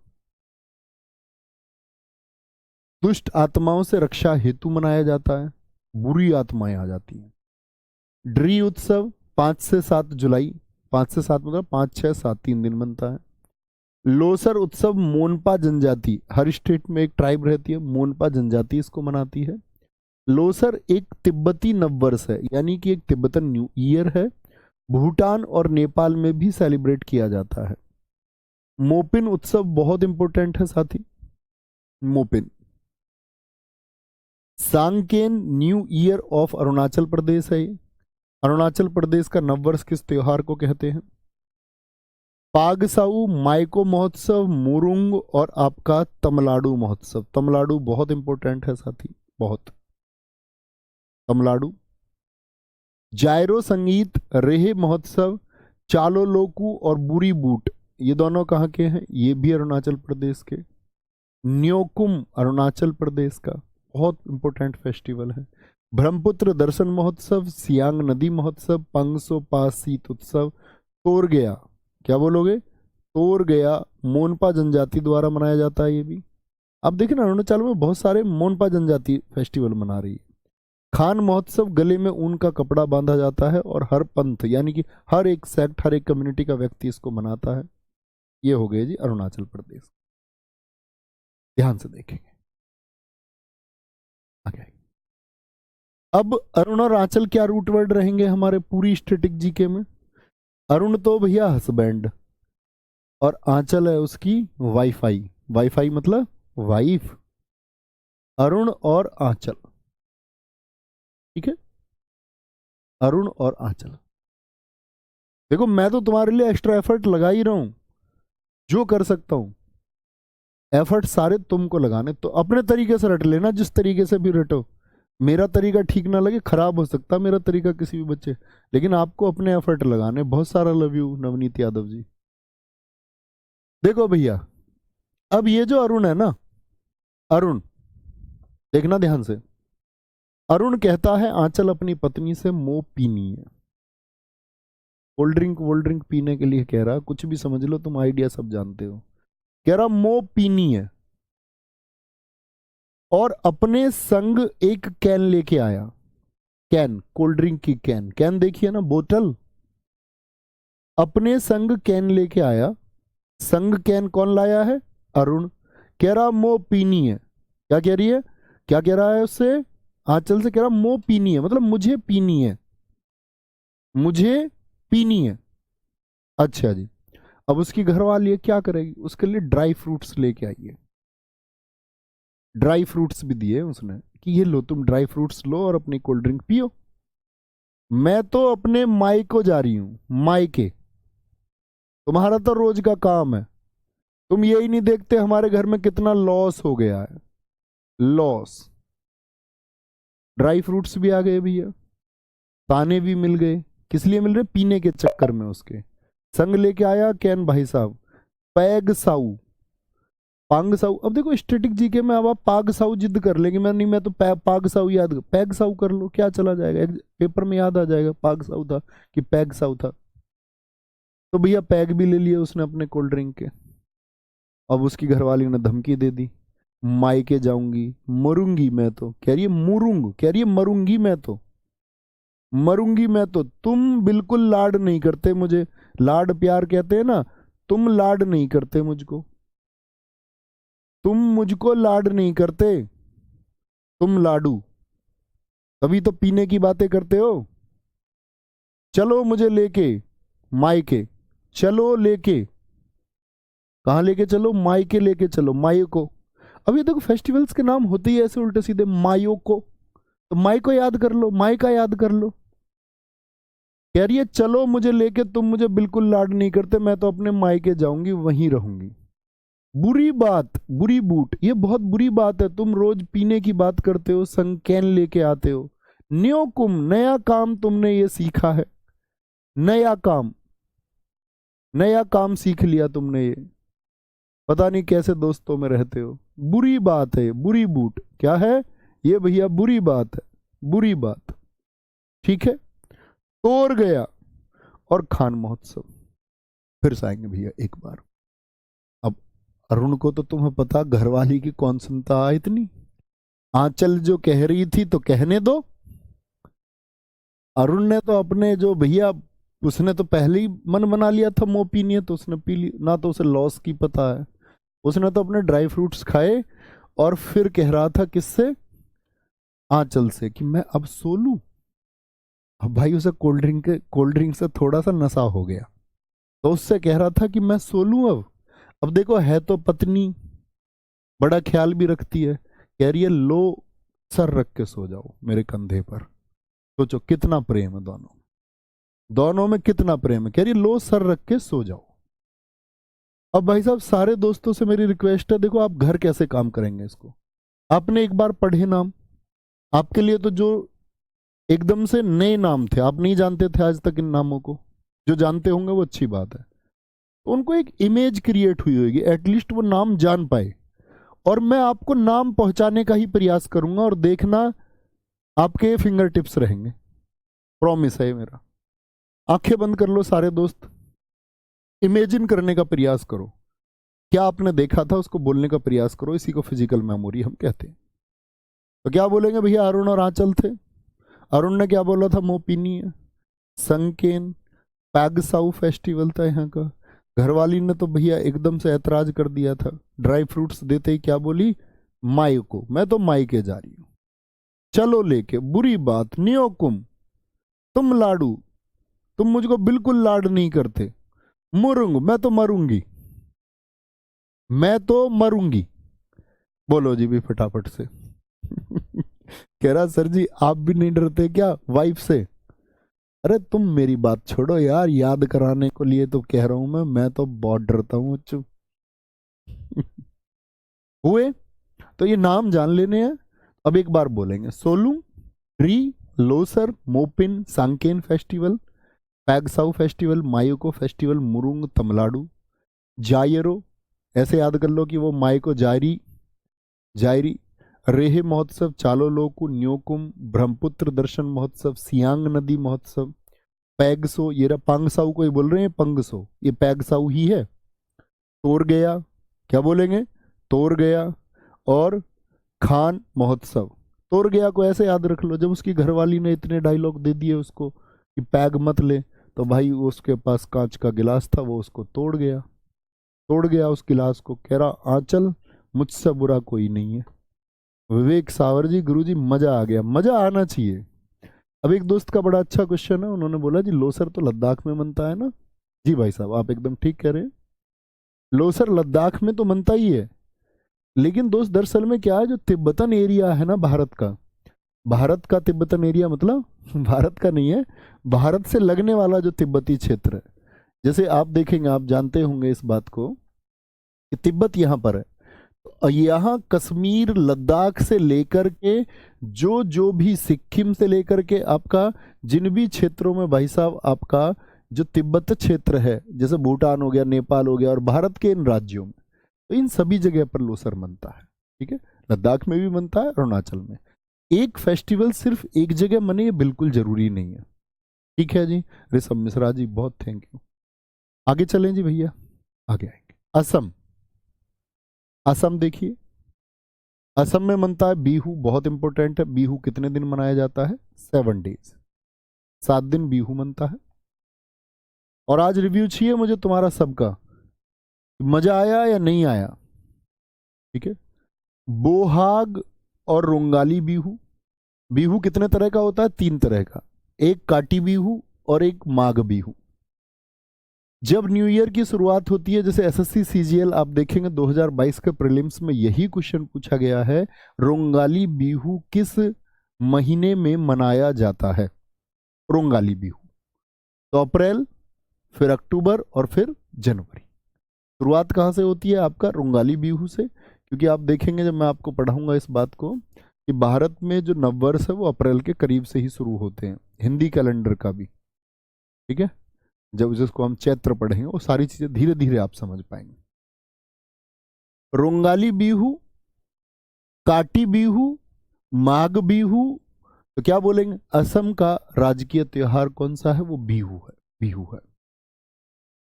दुष्ट आत्माओं से रक्षा हेतु मनाया जाता है, बुरी आत्माएं आ जाती हैं। ड्री उत्सव 5 से 7 जुलाई, 5 से 7 मतलब 5 6 7 3 दिन बनता है। लोसर उत्सव मोनपा जनजाति, हर स्टेट में एक ट्राइब रहती है, मोनपा जनजाति इसको मनाती है। लोसर एक तिब्बती नववर्ष है, यानी कि एक तिब्बतन न्यू ईयर है। भूटान और नेपाल में भी सेलिब्रेट किया जाता है। मोपिन उत्सव बहुत इंपॉर्टेंट है साथी, Mopin. Sangken new year of Arunachal Pradesh है ये। अरुणाचल प्रदेश का नववर्ष किस त्योहार को कहते हैं। पागसाऊ माइको महोत्सव, मुरुंग और आपका तमिलनाडु महोत्सव। तमिलनाडु बहुत इंपॉर्टेंट है साथी, बहुत। तमिलनाडु। जायरो संगीत, रेहे महोत्सव, चालो लोकू और बुरी बूट, ये दोनों कहाँ के हैं, ये भी अरुणाचल प्रदेश के। न्योकुम अरुणाचल प्रदेश का बहुत इंपॉर्टेंट फेस्टिवल है। ब्रह्मपुत्र दर्शन महोत्सव, सियांग नदी महोत्सव, पंगसो पास शीत उत्सव, तोर गया, क्या बोलोगे, तोर गया मोनपा जनजाति द्वारा मनाया जाता है ये भी। अब देखिए ना, अरुणाचल में बहुत सारे मोनपा जनजाति फेस्टिवल मना रही है। खान महोत्सव, गले में ऊन का कपड़ा बांधा जाता है और हर पंथ यानी कि हर एक सेक्ट, हर एक कम्युनिटी का व्यक्ति इसको मनाता है। ये हो गए जी अरुणाचल प्रदेश, ध्यान से देखेंगे आगे। अब अरुण और आंचल क्या रूट वर्ड रहेंगे हमारे पूरी स्टैटिक जीके में। अरुण तो भैया हस्बैंड, और आंचल है उसकी वाईफाई, वाईफाई मतलब वाइफ। अरुण और आंचल, ठीक है, अरुण और आंचल। देखो मैं तो तुम्हारे लिए एक्स्ट्रा एफर्ट लगा ही रहा हूं, जो कर सकता हूं। एफर्ट सारे तुमको लगाने, तो अपने तरीके से रट लेना, जिस तरीके से भी रटो। मेरा तरीका ठीक ना लगे, खराब हो सकता मेरा तरीका किसी भी बच्चे, लेकिन आपको अपने एफर्ट लगाने। बहुत सारा लव यू नवनीत यादव जी। देखो भैया, अब ये जो अरुण है ना, अरुण, देखना ध्यान से। अरुण कहता है आंचल अपनी पत्नी से मोह पीनी है। कोल्ड ड्रिंक पीने के लिए कह रहा, कुछ भी समझ लो, तुम आइडिया सब जानते हो। कह रहा मोह पीनी है, और अपने संग एक कैन लेके आया। कैन, कोल्ड ड्रिंक की कैन, कैन देखिए ना, बोतल। अपने संग कैन लेके आया। संग कैन कौन लाया है? अरुण। कह रहा मोह पीनी है। क्या कह रही है? क्या कह रहा है उससे? आंचल से कह रहा मोह पीनी है, मतलब मुझे पीनी है, मुझे पीनी है। अच्छा जी। अब उसकी घरवाली क्या करेगी? उसके लिए ड्राई फ्रूट्स लेके आई है। ड्राई फ्रूट्स भी दिए उसने कि ये लो, तुम ड्राई फ्रूट्स लो और अपनी कोल्ड ड्रिंक पियो। मैं तो अपने माई को जा रही हूं, मायके। तुम्हारा तो रोज का काम है, तुम यही नहीं देखते हमारे घर में कितना लॉस हो गया है। लॉस। ड्राई फ्रूट्स भी आ गए भैया, ताने भी मिल गए। किस लिए मिल रहे? पीने के चक्कर में उसके। संग लेके आया कैन भाई साहब। पैग साऊ, पांग साऊ। अब देखो स्टैटिक जीके में अब आप पाग साऊ जिद कर लेंगे, मैं नहीं, मैं तो पाग साऊ याद, पैग साऊ कर लो, क्या चला जाएगा, एक पेपर में याद आ जाएगा पाग साऊ था कि पैग साऊ था। तो भैया पैग भी ले लिए उसने अपने कोल्ड ड्रिंक के। अब उसकी घरवाली ने धमकी दे दी, मायके जाऊंगी, मरूंगी मैं तो। कह रही है मुरूंग, कह रही है मरूंगी मैं तो, मरूंगी मैं तो। तुम बिल्कुल लाड नहीं करते मुझे, लाड प्यार कहते हैं ना, तुम लाड नहीं करते मुझको, तुम मुझको लाड नहीं करते, तुम लाडू। तभी तो पीने की बातें करते हो। चलो मुझे लेके मायके, चलो लेके। कहाँ लेके चलो? मायके लेके चलो, मायो को। अब ये देखो फेस्टिवल्स के नाम होते ही ऐसे उल्टे सीधे, मायो को। तो माई को याद कर लो, माई का याद कर लो। कह रही है चलो मुझे लेके, तुम मुझे बिल्कुल लाड नहीं करते, मैं तो अपने मायके जाऊंगी, वहीं रहूंगी। बुरी बात, बुरी बूट, ये बहुत बुरी बात है। तुम रोज पीने की बात करते हो, संकेन लेके आते हो। न्यो कुम, नया काम तुमने ये सीखा है, नया काम, नया काम सीख लिया तुमने ये। पता नहीं कैसे दोस्तों में रहते हो। बुरी बात है, बुरी बूट क्या है ये भैया? बुरी बात है, बुरी बात। ठीक है, तोड़ गया। और खान महोत्सव फिर से आएंगे भैया एक बार। अब अरुण को तो तुम्हें पता, घरवाली की कौन सुनता इतनी। आंचल जो कह रही थी तो कहने दो। अरुण ने तो अपने जो भैया, उसने तो पहले ही मन बना लिया था मोह पीनी है, तो उसने पी ली ना, तो उसे लॉस की पता है। उसने तो अपने ड्राई फ्रूट्स खाए, और फिर कह रहा था किससे? आंचल से, कि मैं अब सो लूं। अब भाई उसे कोल्ड ड्रिंक से थोड़ा सा नशा हो गया, तो उससे कह रहा था कि मैं सो लूं अब। अब देखो है तो पत्नी, बड़ा ख्याल भी रखती है। कह रही है लो, सर रख के सो जाओ मेरे कंधे पर। सोचो कितना प्रेम है दोनों, दोनों में कितना प्रेम है। कह रही है लो, सर रख के सो जाओ। अब भाई साहब सारे दोस्तों से मेरी रिक्वेस्ट है, देखो आप घर कैसे काम करेंगे इसको। आपने एक बार पढ़े नाम, आपके लिए तो जो एकदम से नए नाम थे, आप नहीं जानते थे आज तक इन नामों को, जो जानते होंगे वो अच्छी बात है। तो उनको एक इमेज क्रिएट हुई होगी, एटलीस्ट वो नाम जान पाए। और मैं आपको नाम पहुंचाने का ही प्रयास करूंगा, और देखना आपके फिंगर टिप्स रहेंगे, प्रॉमिस है मेरा। आंखें बंद कर लो सारे दोस्त, इमेजिन करने का प्रयास करो, क्या आपने देखा था उसको बोलने का प्रयास करो। इसी को फिजिकल मेमोरी हम कहते हैं। तो क्या बोलेंगे भैया? अरुण और आंचल थे। अरुण ने क्या बोला था? मोपिनी है, संकेन, पैगसाउ फेस्टिवल था यहाँ का। घरवाली ने तो भैया एकदम से ऐतराज कर दिया था, ड्राई फ्रूट्स देते ही क्या बोली? माई को, मैं तो माई के जा रही हूं, चलो लेके। बुरी बात, नियोकुम, तुम लाडू, तुम मुझको बिल्कुल लाड नहीं करते। मुरुंग, मैं तो मरूंगी, मैं तो मरूंगी। बोलो जी भी फटाफट से। कह रहा सर जी आप भी नहीं डरते क्या वाइफ से? अरे तुम मेरी बात छोड़ो यार, याद कराने को लिए तो कह रहा हूं मैं तो बहुत डरता हूँ। हुए? तो ये नाम जान लेने हैं। अब एक बार बोलेंगे, Solung, Reh, Losar, Mopin, Sangken festival, Pangsau festival, Myoko festival, Murung Tamladu, Ziro, ऐसे याद कर लो कि वो मायको जायरी, जायरी, रेहे महोत्सव, चालो लोकू, न्योकुम, ब्रह्मपुत्र दर्शन महोत्सव, सियांग नदी महोत्सव, पैगसो, ये रहा पांगसाऊ को ही बोल रहे हैं, पंगसो, ये पैगसाऊ ही है। तोर गया, क्या बोलेंगे, तोर गया। और खान महोत्सव, तोड़ गया को ऐसे याद रख लो, जब उसकी घरवाली ने इतने डायलॉग दे दिए उसको कि पैग मत ले, तो भाई उसके पास कांच का गिलास था, वो उसको तोड़ गया, तोड़ गया उस गिलास को, कह रहा आंचल मुझसे बुरा कोई नहीं है। विवेक सावर जी, गुरु जी, मजा आ गया, मजा आना चाहिए। अब एक दोस्त का बड़ा अच्छा क्वेश्चन है, उन्होंने बोला जी लोसर तो लद्दाख में मनता है ना? जी भाई साहब, आप एकदम ठीक कह रहे हैं, लोसर लद्दाख में तो मनता ही है, लेकिन दोस्त दरअसल में क्या है, जो तिब्बतन एरिया है ना भारत का तिब्बतन एरिया मतलब भारत का नहीं है, भारत से लगने वाला जो तिब्बती क्षेत्र है, जैसे आप देखेंगे, आप जानते होंगे इस बात को कि तिब्बत यहाँ पर है, तो यहाँ कश्मीर लद्दाख से लेकर के जो जो भी सिक्किम से लेकर के आपका जिन भी क्षेत्रों में भाई साहब आपका जो तिब्बत क्षेत्र है, जैसे भूटान हो गया, नेपाल हो गया, और भारत के इन राज्यों में, तो इन सभी जगह पर लोसर मनता है। ठीक है, लद्दाख में भी मनता है, अरुणाचल में। एक फेस्टिवल सिर्फ एक जगह मने ये बिल्कुल जरूरी नहीं है। ठीक है जी, ऋषभ मिश्रा जी, बहुत थैंक यू। आगे चलें जी भैया, आगे आएंगे। असम, असम देखिए, असम में मनता है बिहू, बहुत इंपॉर्टेंट है। बिहू कितने दिन मनाया जाता है? 7 डेज, 7 दिन बिहू मनता है। और आज रिव्यू चाहिए मुझे तुम्हारा सबका, मजा आया या नहीं आया? ठीक है, बोहाग और रोंगाली बिहू। बिहू कितने तरह का होता है? 3 तरह का, एक काटी बिहू और एक माघ बिहू। जब न्यू ईयर की शुरुआत होती है, जैसे एसएससी सीजीएल आप देखेंगे 2022 के प्रीलिम्स में यही क्वेश्चन पूछा गया है, रोंगाली बिहू किस महीने में मनाया जाता है? रोंगाली बिहू तो अप्रैल, फिर अक्टूबर और फिर जनवरी। शुरुआत कहाँ से होती है आपका? रोंगाली बिहू से, क्योंकि आप देखेंगे जब मैं आपको पढ़ाऊंगा इस बात को कि भारत में जो नववर्ष है वो अप्रैल के करीब से ही शुरू होते हैं, हिंदी कैलेंडर का भी। ठीक है, जब जिसको हम चैत्र पढ़ेंगे वो सारी चीजें धीरे धीरे आप समझ पाएंगे। रोंगाली बिहू, काटी बिहू, माघ बिहू, तो क्या बोलेंगे? असम का राजकीय त्योहार कौन सा है? वो बिहू है, बिहू है।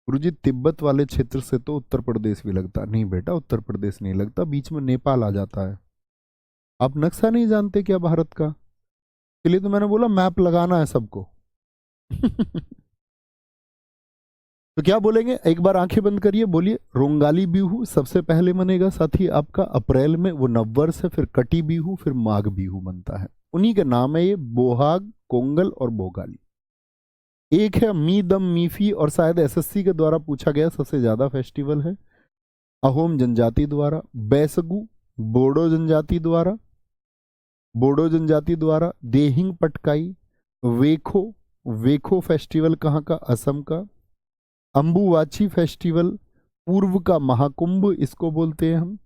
गुरुजी तिब्बत वाले क्षेत्र से तो उत्तर प्रदेश भी लगता नहीं बेटा, उत्तर प्रदेश नहीं लगता, बीच में नेपाल आ जाता है। आप नक्शा नहीं जानते क्या भारत का? इसलिए तो मैंने बोला मैप लगाना है सबको। तो क्या बोलेंगे? एक बार आंखें बंद करिए, बोलिए रोंगाली बिहू सबसे पहले मनेगा साथी आपका अप्रैल में, वो नववर्ष है। फिर कटी बिहू, फिर माघ बिहू बनता है, उन्हीं के नाम है ये, बोहाग, कोंगल और बोगाली। एक है मी दम मीफी, और शायद एसएससी के द्वारा पूछा गया सबसे ज्यादा फेस्टिवल है, अहोम जनजाति द्वारा। बैसगु, बोडो जनजाति द्वारा, बोडो जनजाति द्वारा। देहिंग पटकाई, वेखो, वेखो फेस्टिवल कहाँ का? असम का। अंबुवाची फेस्टिवल, पूर्व का महाकुंभ इसको बोलते हैं हम।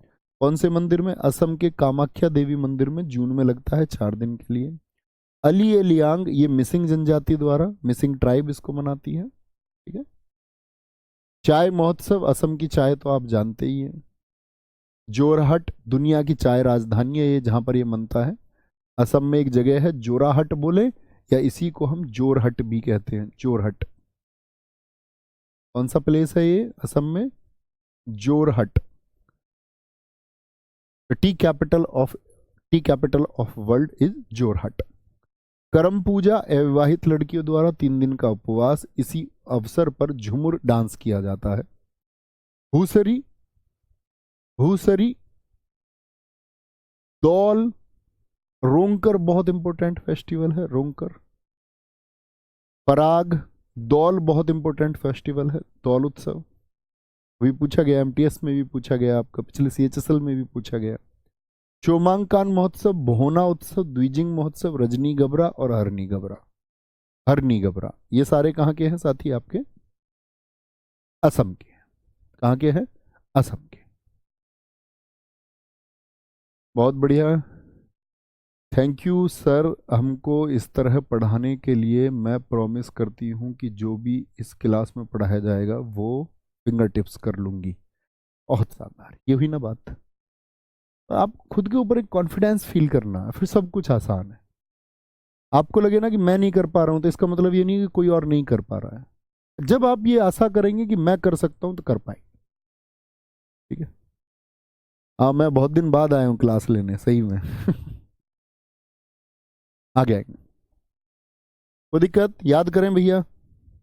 कौन से मंदिर में? असम के कामाख्या देवी मंदिर में, जून में लगता है 4 दिन के लिए। अली ए लियांग, ये मिसिंग जनजाति द्वारा, मिसिंग ट्राइब इसको मनाती है। ठीक है, चाय महोत्सव, असम की चाय तो आप जानते ही हैं। जोरहट, दुनिया की चाय राजधानी है ये, जहां पर ये मनता है। असम में एक जगह है जोराहट बोले, या इसी को हम जोरहट भी कहते हैं, जोरहट। कौन सा प्लेस है ये असम में? Jorhat. T capital of world is Jorhat. करम पूजा, अविवाहित लड़कियों द्वारा 3 दिन का उपवास, इसी अवसर पर झुमुर डांस किया जाता है। हुसरी, हुसरी, दौल, रोंकर बहुत इंपॉर्टेंट फेस्टिवल है, रोंकर। पराग, दौल बहुत इंपॉर्टेंट फेस्टिवल है, दौल उत्सव भी पूछा गया, एमटीएस में भी पूछा गया, आपका पिछले सीएचएसएल में भी पूछा गया। चोमांकान महोत्सव, बोहना उत्सव, द्विजिंग महोत्सव, रजनी गबरा और हरनी गबरा। हरनी गबरा ये सारे कहाँ के हैं साथी? आपके असम के। कहाँ के हैं? असम के। बहुत बढ़िया, थैंक यू सर हमको इस तरह पढ़ाने के लिए। मैं प्रॉमिस करती हूँ कि जो भी इस क्लास में पढ़ाया जाएगा वो फिंगर टिप्स कर लूँगी। बहुत शानदार, ये हुई ना बात। आप खुद के ऊपर एक कॉन्फिडेंस फील करना है, फिर सब कुछ आसान है। आपको लगे ना कि मैं नहीं कर पा रहा हूँ, तो इसका मतलब ये नहीं कि कोई और नहीं कर पा रहा है। जब आप ये आशा करेंगे कि मैं कर सकता हूँ तो कर पाएंगे। ठीक है। हाँ, मैं बहुत दिन बाद आया हूँ क्लास लेने, सही में। आगे आएंगे, कोई दिक्कत? याद करें भैया,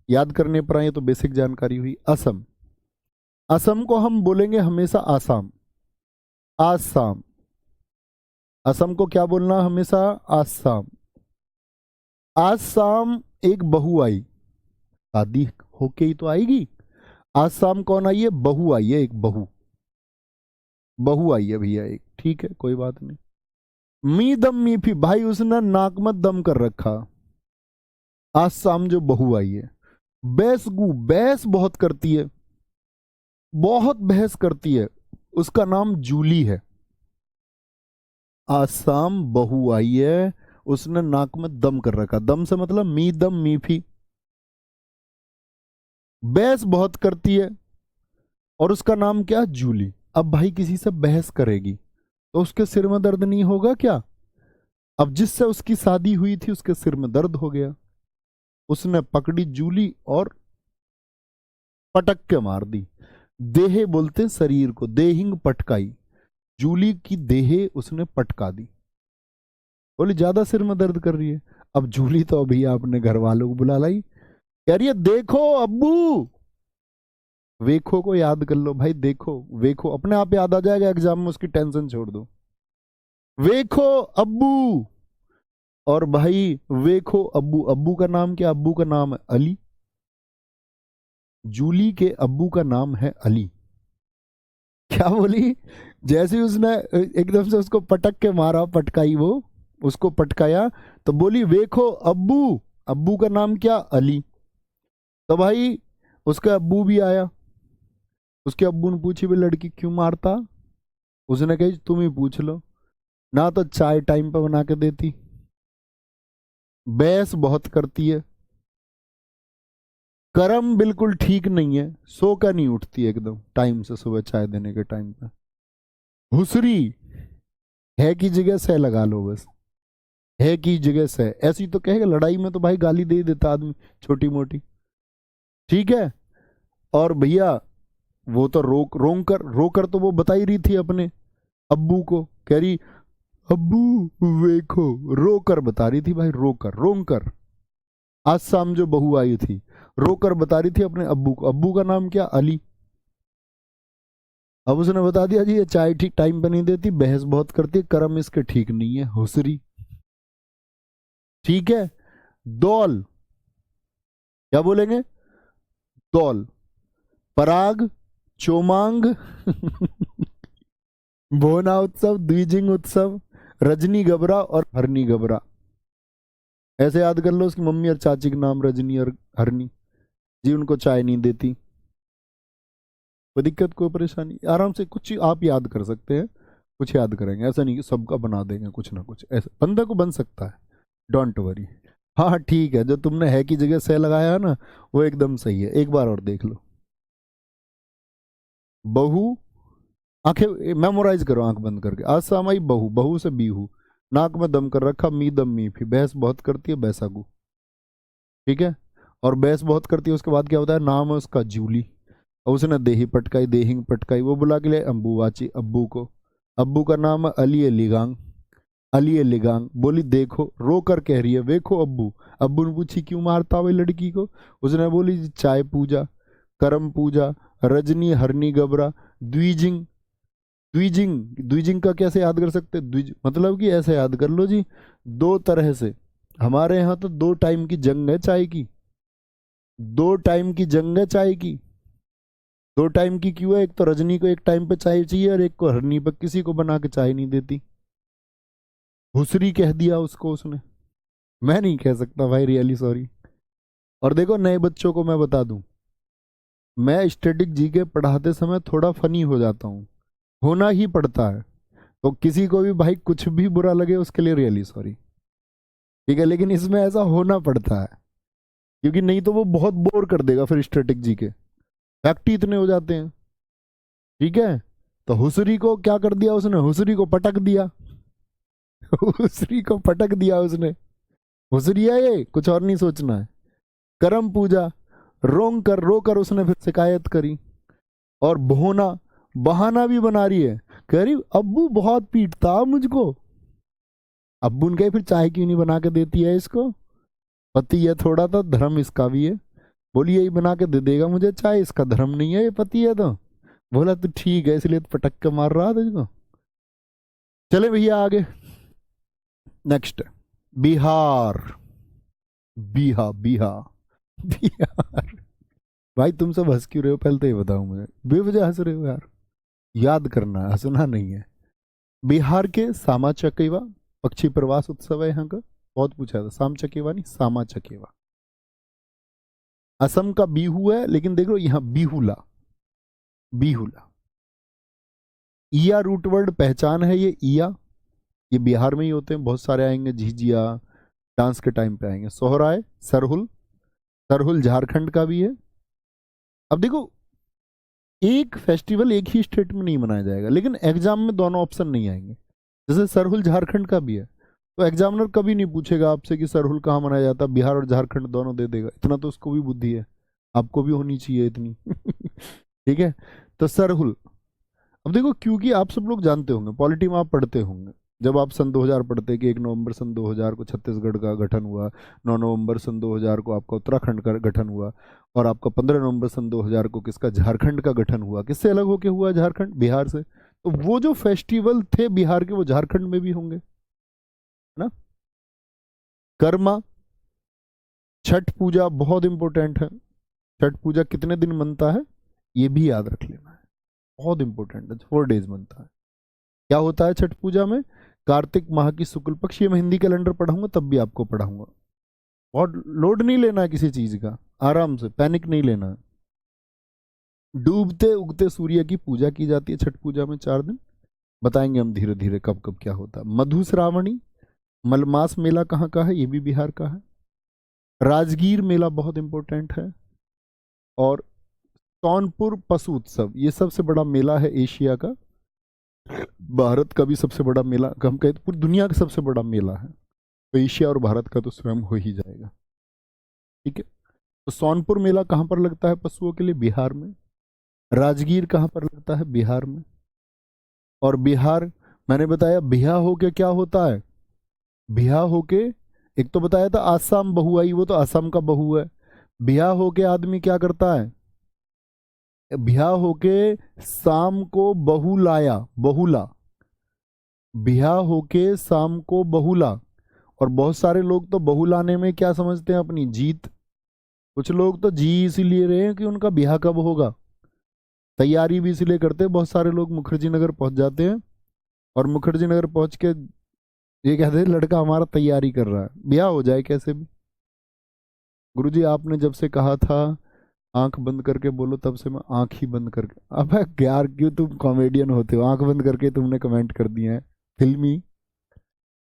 याद करने पर आए तो बेसिक जानकारी हुई। असम, असम को हम बोलेंगे हमेशा आसाम, आसाम। असम को क्या बोलना हमेशा? आसाम। आसाम एक बहू आई, शादी होके ही तो आएगी। आसाम कौन आई है? बहू आई है, एक बहू, बहू आई है भैया एक। ठीक है, कोई बात नहीं। मी दम मी फी, भाई उसने नाक में दम कर रखा। आसाम जो बहू आई है। बेसगू, बहस बहुत करती है, बहुत बहस करती है, उसका नाम जूली है। आसाम बहू आई है, उसने नाक में दम कर रखा। दम से मतलब मी दम मी फी, बहस बहुत करती है, और उसका नाम क्या? जूली। अब भाई किसी से बहस करेगी तो उसके सिर में दर्द नहीं होगा क्या? अब जिससे उसकी शादी हुई थी उसके सिर में दर्द हो गया, उसने पकड़ी जूली और पटक के मार दी। देहे बोलते शरीर को, देहिंग पटकाई, जूली की देहे उसने पटका दी। बोली ज्यादा सिर में दर्द कर रही है। अब जूली तो अभी आपने घर वालों को बुला लाई, कह रही है देखो अब्बू। वेखो को याद कर लो भाई, देखो वेखो अपने आप याद आ जाएगा, एग्जाम में उसकी टेंशन छोड़ दो। वेखो अब्बू, और भाई वेखो अब्बू, अब्बू का नाम क्या? अब्बू का नाम है अली। जूली के अब्बू का नाम है अली। क्या बोली? जैसे ही उसने एकदम से उसको पटक के मारा, पटकाई वो, उसको पटकाया, तो बोली वेखो अब्बू, अब्बू का नाम क्या? अली। तो भाई उसका अब्बू भी आया, उसके अब्बू ने पूछी भाई लड़की क्यों मारता? उसने कही तुम ही पूछ लो, ना तो चाय टाइम पे बना के देती, बहस बहुत करती है, कर्म बिल्कुल ठीक नहीं है, सो का नहीं उठती एकदम टाइम से सुबह चाय देने के टाइम पे, हुसरी, है की जगह से लगा लो बस, है की जगह से। ऐसी तो कहेगा, लड़ाई में तो भाई गाली दे ही देता आदमी छोटी मोटी। ठीक है। और भैया वो तो रोकर तो वो बता ही रही थी अपने अब्बू को, कह रही अब्बू वेखो, रोकर बता रही थी भाई, रोकर रोकर। आज शाम जो बहू आई थी रोकर बता रही थी अपने अब्बू को, अब्बू का नाम क्या? अली। अब उसने बता दिया जी ये चाय ठीक टाइम पे नहीं देती, बहस बहुत करती है, कर्म इसके ठीक नहीं है, हुसरी। ठीक है। दौल, क्या बोलेंगे? दौल, पराग, चोमांग, बोना उत्सव, द्विजिंग उत्सव, रजनी गबरा और हरनी गबरा। ऐसे याद कर लो, उसकी मम्मी और चाची के नाम रजनी और हरनी जी, उनको चाय नहीं देती। कोई दिक्कत, कोई परेशानी? आराम से कुछ आप याद कर सकते हैं, कुछ याद करेंगे, ऐसा नहीं कि सबका बना देंगे, कुछ ना कुछ ऐसा बंदा को बन सकता है, डोंट वरी। हाँ ठीक है, जो तुमने है की जगह से लगाया है ना वो एकदम सही है, एक बार और देख लो। बहू, आंखें मेमोराइज करो आंख बंद करके। आज सामाई बहू, बहू से बीहू, नाक में दम कर रखा, मी दम मी फी, बहस बहुत करती है, बैसागू। ठीक है। और बहस बहुत करती है, उसके बाद क्या होता है? नाम है उसका जूली, और उसने देही पटकाई, देहिंग पटकाई, वो बुला के ले अम्बू वाची अब्बू को। अब्बू का नाम है अली लिगांग, अली लिगांग। बोली देखो, रो कर कह रही है देखो अब्बू। अब्बू ने पूछी क्यों मारता भाई लड़की को? उसने बोली चाय पूजा, करम पूजा, रजनी हरनी गबरा, द्विजिंग। द्विजिंग, द्विजिंग का कैसे याद कर सकते? द्विज मतलब कि ऐसे याद कर लो जी, दो तरह से। हमारे यहाँ तो दो टाइम की जंग है चाय की, दो टाइम की जंग है चाय की। दो टाइम की क्यों है? एक तो रजनी को एक टाइम पे चाय चाहिए, और एक को हरनी पर, किसी को बना के चाय नहीं देती। हुसरी कह दिया उसको उसने, मैं नहीं कह सकता भाई, रियली सॉरी। और देखो नए बच्चों को मैं बता दूं, मैं स्टैटिक जीके पढ़ाते समय थोड़ा फनी हो जाता हूँ, होना ही पड़ता है। तो किसी को भी भाई कुछ भी बुरा लगे उसके लिए रियली सॉरी, ठीक है, लेकिन इसमें ऐसा होना पड़ता है क्योंकि नहीं तो वो बहुत बोर कर देगा फिर स्ट्रेटेजी के फैक्ट ही इतने हो जाते हैं। ठीक है, तो हुसरी को क्या कर दिया उसने, हुसरी को पटक दिया हुसरी को पटक दिया उसने, हुसरी है ये, कुछ और नहीं सोचना है। करम पूजा, रो कर उसने फिर शिकायत करी, और भोना बहाना भी बना रही है, कह रही अब्बू बहुत पीटता मुझको। अब्बू ने कहा फिर चाय क्यों नहीं बना के देती है इसको, पति है थोड़ा तो धर्म इसका भी है, बोली यही बना के दे देगा मुझे चाय, इसका धर्म नहीं है, ये पति है तो। बोला तो ठीक है, इसलिए तो पटक के मार रहा था तुझको। चले भैया आगे, नेक्स्ट बिहार, बिहार बिहार। भाई तुम सब हंस क्यों रहे हो, पहले तो ये बताओ मुझे, बेवजह हंस रहे हो यार, याद करना है, हंसना नहीं है। बिहार के सामा चकेवा पक्षी प्रवास उत्सव है यहाँ का, बहुत पूछा था, साम चकेवा नहीं सामा चकेवा। असम का बिहू है, लेकिन देखो यहाँ बिहुला, बिहुला ईया रूट वर्ड पहचान है, ये ईया, ये बिहार में ही होते हैं, बहुत सारे आएंगे, झिझिया डांस के टाइम पे आएंगे। सोहराय, सरहुल, सरहुल झारखंड का भी है। अब देखो एक फेस्टिवल एक ही स्टेट में नहीं मनाया जाएगा, लेकिन एग्जाम में दोनों ऑप्शन नहीं आएंगे। जैसे सरहुल झारखंड का भी है, तो एग्जामिनर कभी नहीं पूछेगा आपसे कि सरहुल कहाँ मनाया जाता, बिहार और झारखंड दोनों दे देगा, इतना तो उसको भी बुद्धि है, आपको भी होनी चाहिए इतनी ठीक है, तो सरहुल। अब देखो क्योंकि आप सब लोग जानते होंगे, पॉलिटी में आप पढ़ते होंगे, जब आप सन 2000 पढ़ते कि 1 नवंबर सन 2000 को छत्तीसगढ़ का गठन हुआ, 9 नवंबर सन 2000 को आपका उत्तराखंड का गठन हुआ, और आपका 15 नवंबर सन 2000 को किसका, झारखंड का गठन हुआ। किससे अलग होके हुआ झारखंड, बिहार से, तो वो जो फेस्टिवल थे बिहार के वो झारखंड में भी होंगे, है ना। कर्मा, छठ पूजा बहुत इंपॉर्टेंट है, छठ पूजा कितने दिन बनता है ये भी याद रख लेना है, बहुत इंपॉर्टेंट है, 4 डेज बनता है। क्या होता है छठ पूजा में, कार्तिक माह की शुक्ल पक्ष, ये मैं हिंदी कैलेंडर पढ़ाऊंगा तब भी आपको पढ़ाऊंगा, बहुत लोड नहीं लेना है किसी चीज का, आराम से, पैनिक नहीं लेना है। डूबते उगते सूर्य की पूजा की जाती है छठ पूजा में 4 दिन, बताएंगे हम धीरे धीरे कब कब क्या होता है। मधुश्रावणी, मलमास मेला कहाँ का है, ये भी बिहार का है। राजगीर मेला बहुत इंपॉर्टेंट है, और सोनपुर पशु उत्सव, ये सबसे बड़ा मेला है एशिया का, भारत का भी सबसे बड़ा मेला, हम कहें तो पूरी दुनिया का सबसे बड़ा मेला है, तो एशिया और भारत का तो स्वयं हो ही जाएगा। ठीक है, तो सोनपुर मेला कहाँ पर लगता है पशुओं के लिए, बिहार में। राजगीर कहाँ पर लगता है, बिहार में। और बिहार, मैंने बताया बिहा होके क्या होता है, बिहा होके, एक तो बताया था आसाम बहुआई, वो तो असम का बहु है। बिहा होके आदमी क्या करता है, बिहा होके शाम को बहू लाया, बहुला, बिहा होके शाम को बहुला। और बहुत सारे लोग तो बहू लाने में क्या समझते हैं, अपनी जीत, कुछ लोग तो जी इसीलिए रहे हैं कि उनका बिहा कब होगा, तैयारी भी इसलिए करते हैं। बहुत सारे लोग मुखर्जी नगर पहुंच जाते हैं, और मुखर्जी नगर पहुंच के ये कहते हैं लड़का हमारा तैयारी कर रहा है, ब्याह हो जाए कैसे भी। गुरुजी आपने जब से कहा था आंख बंद करके बोलो, तब से मैं आंख ही बंद करके, अब यार क्यों तुम कॉमेडियन होते हो, आंख बंद करके तुमने कमेंट कर दिए हैं फिल्मी।